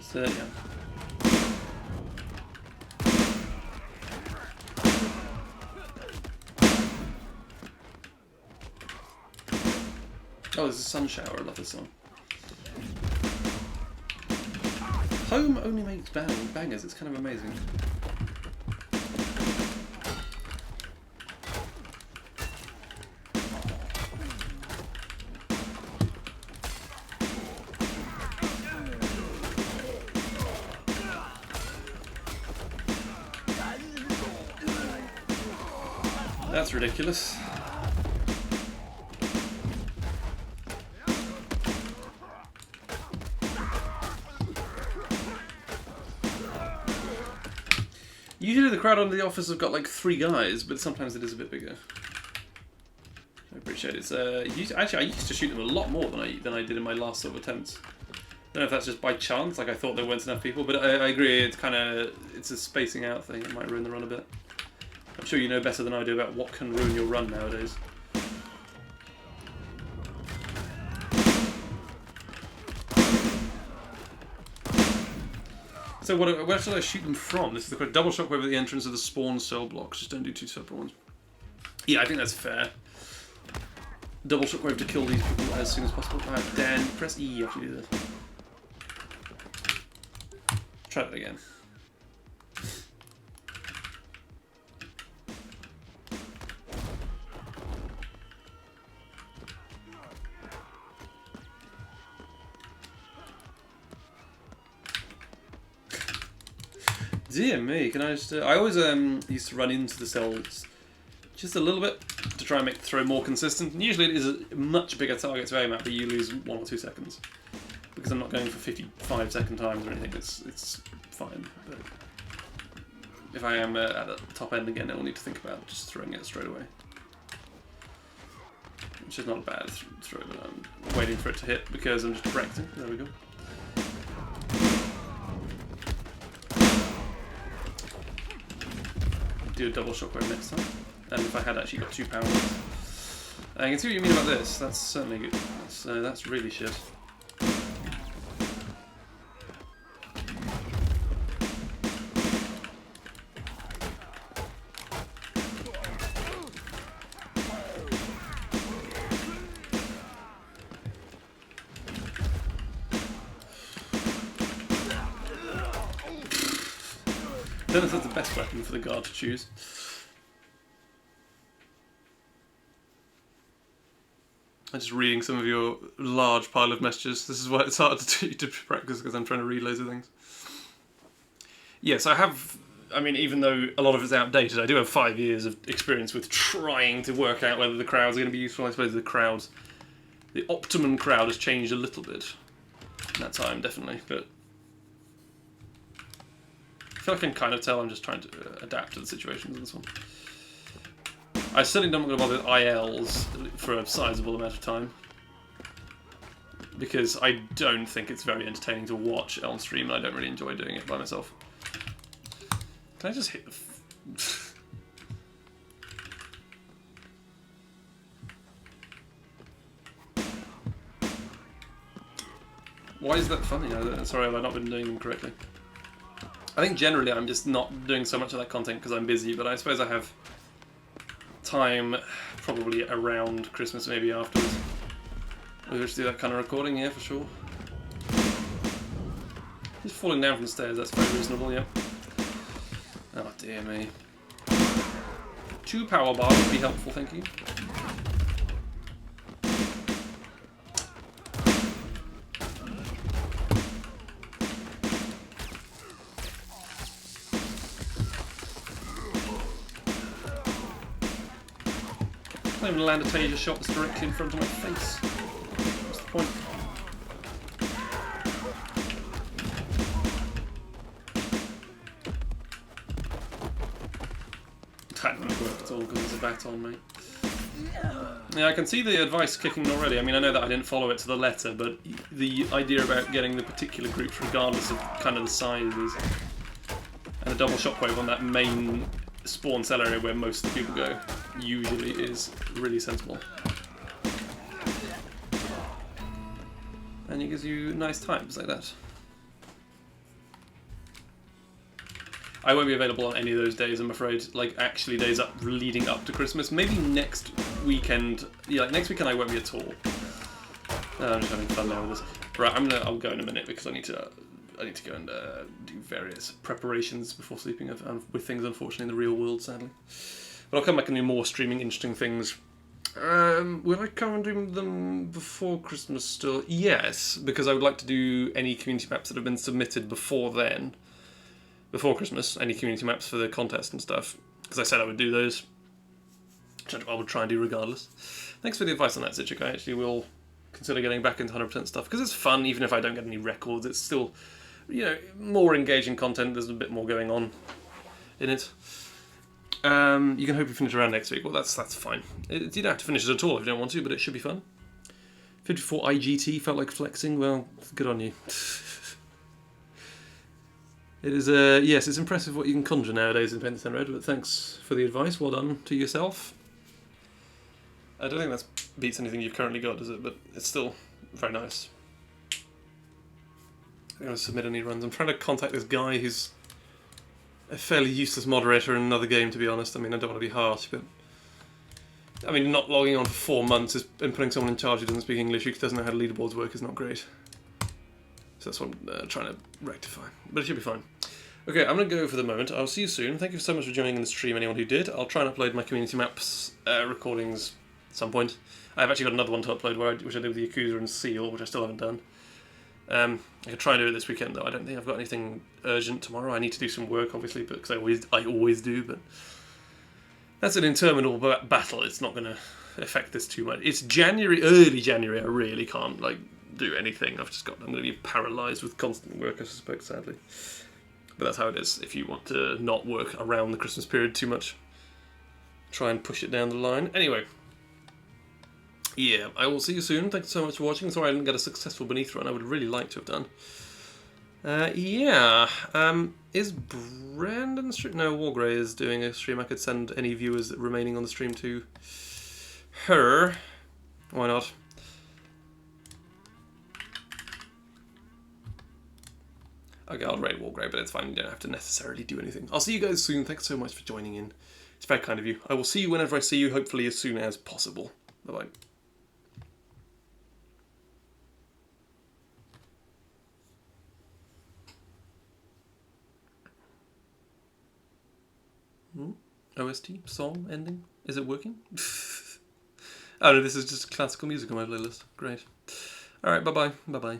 So, yeah. Oh, there's a sun shower. I love this song. Home only makes bangers. It's kind of amazing. That's ridiculous. Usually the crowd under the office have got like 3 guys, but sometimes it is a bit bigger. I appreciate it. Actually, I used to shoot them a lot more than I did in my last sort of attempts. I don't know if that's just by chance, like I thought there weren't enough people, but I agree, it's a spacing out thing. It might ruin the run a bit. I'm sure you know better than I do about what can ruin your run nowadays. So where should I shoot them from? This is the double shockwave at the entrance of the spawn cell blocks. Just don't do 2 separate ones. Yeah, I think that's fair. Double shockwave to kill these people as soon as possible. Alright, Dan, press E after you do this. Try that again. Dear me, can I just... I always used to run into the cells just a little bit to try and make the throw more consistent. And usually it is a much bigger target to aim at, but you lose 1 or 2 seconds. Because I'm not going for 55-second times or anything, it's fine. But if I am at the top end again, I'll need to think about just throwing it straight away. Which is not a bad throw, but I'm waiting for it to hit because I'm just directing. There we go. Do a double shockwave next time, and if I had actually got 2 pounds. I can see what you mean about this. That's certainly good. That's really shit. I don't know if that's the best weapon for the guard to choose. I'm just reading some of your large pile of messages. This is why it's hard to practice, because I'm trying to read loads of things. Yes, I have. I mean, even though a lot of it's outdated, I do have 5 years of experience with trying to work out whether the crowds are going to be useful. I suppose the optimum crowd has changed a little bit in that time, definitely. But I feel like I can kind of tell. I'm just trying to adapt to the situations in this one. I certainly don't want to bother with ILs for a sizable amount of time, because I don't think it's very entertaining to watch on stream, and I don't really enjoy doing it by myself. Can I just hit the... Why is that funny? Sorry, have I not been doing them correctly? I think generally I'm just not doing so much of that content because I'm busy, but I suppose I have time probably around Christmas, maybe afterwards. We'll just do that kind of recording, yeah, for sure. He's falling down from the stairs, that's very reasonable, yeah. Oh dear me. 2 power bars would be helpful, thank you. I'm not even land a taser shot that's directly in front of my face. What's the point? That didn't work at all because there's a bat on me. Yeah, I can see the advice kicking already. I mean, I know that I didn't follow it to the letter, but the idea about getting the particular groups regardless of kind of the sizes, and a double shockwave on that main spawn cell area where most of the people go usually is really sensible. And it gives you nice times like that. I won't be available on any of those days, I'm afraid. Like, actually days up leading up to Christmas. Maybe next weekend. Yeah, like next weekend I won't be at all. I'm just having fun now with this. Right, I'll go in a minute because I need to go and do various preparations before sleeping with things, unfortunately, in the real world, sadly. But I'll come back and do more streaming interesting things. Will I come and do them before Christmas still? Yes, because I would like to do any community maps that have been submitted before then. Before Christmas, any community maps for the contest and stuff. Because I said I would do those. Which I would try and do regardless. Thanks for the advice on that, Citric. I actually will consider getting back into 100% stuff. Because it's fun, even if I don't get any records. It's still, you know, more engaging content. There's a bit more going on in it. You can hope you finish around next week. Well, that's fine. You don't have to finish it at all if you don't want to, but it should be fun. 54 IGT felt like flexing. Well, good on you. It is, yes, it's impressive what you can conjure nowadays in Pentaton Red, but thanks for the advice. Well done to yourself. I don't think that beats anything you've currently got, does it? But it's still very nice. I'm going to submit any runs. I'm trying to contact this guy who's a fairly useless moderator in another game, to be honest. I mean, I don't want to be harsh, but... I mean, not logging on for 4 months and putting someone in charge who doesn't speak English, who doesn't know how leaderboards work, is not great. So that's what I'm trying to rectify. But it should be fine. Okay, I'm going to go for the moment. I'll see you soon. Thank you so much for joining in the stream, anyone who did. I'll try and upload my community maps recordings at some point. I've actually got another one to upload, which I did with Yakuza and Seal, which I still haven't done. I could try and do it this weekend, though. I don't think I've got anything urgent tomorrow. I need to do some work, obviously, because I always do, but... That's an interminable battle. It's not going to affect this too much. It's January, early January. I really can't, like... do anything. I'm going to be paralysed with constant work, I suspect, sadly. But that's how it is. If you want to not work around the Christmas period too much, try and push it down the line. Anyway, yeah, I will see you soon. Thank you so much for watching. Sorry I didn't get a successful Beneath run. I would really like to have done. Yeah. Is Brandon stream? No, Wargrey is doing a stream. I could send any viewers remaining on the stream to her. Why not? Okay, I'll raid Wargrey, but it's fine. You don't have to necessarily do anything. I'll see you guys soon. Thanks so much for joining in. It's very kind of you. I will see you whenever I see you, hopefully as soon as possible. Bye-bye. OST? Song? Ending? Is it working? Oh no, this is just classical music on my playlist. Great. Alright, bye bye. Bye bye.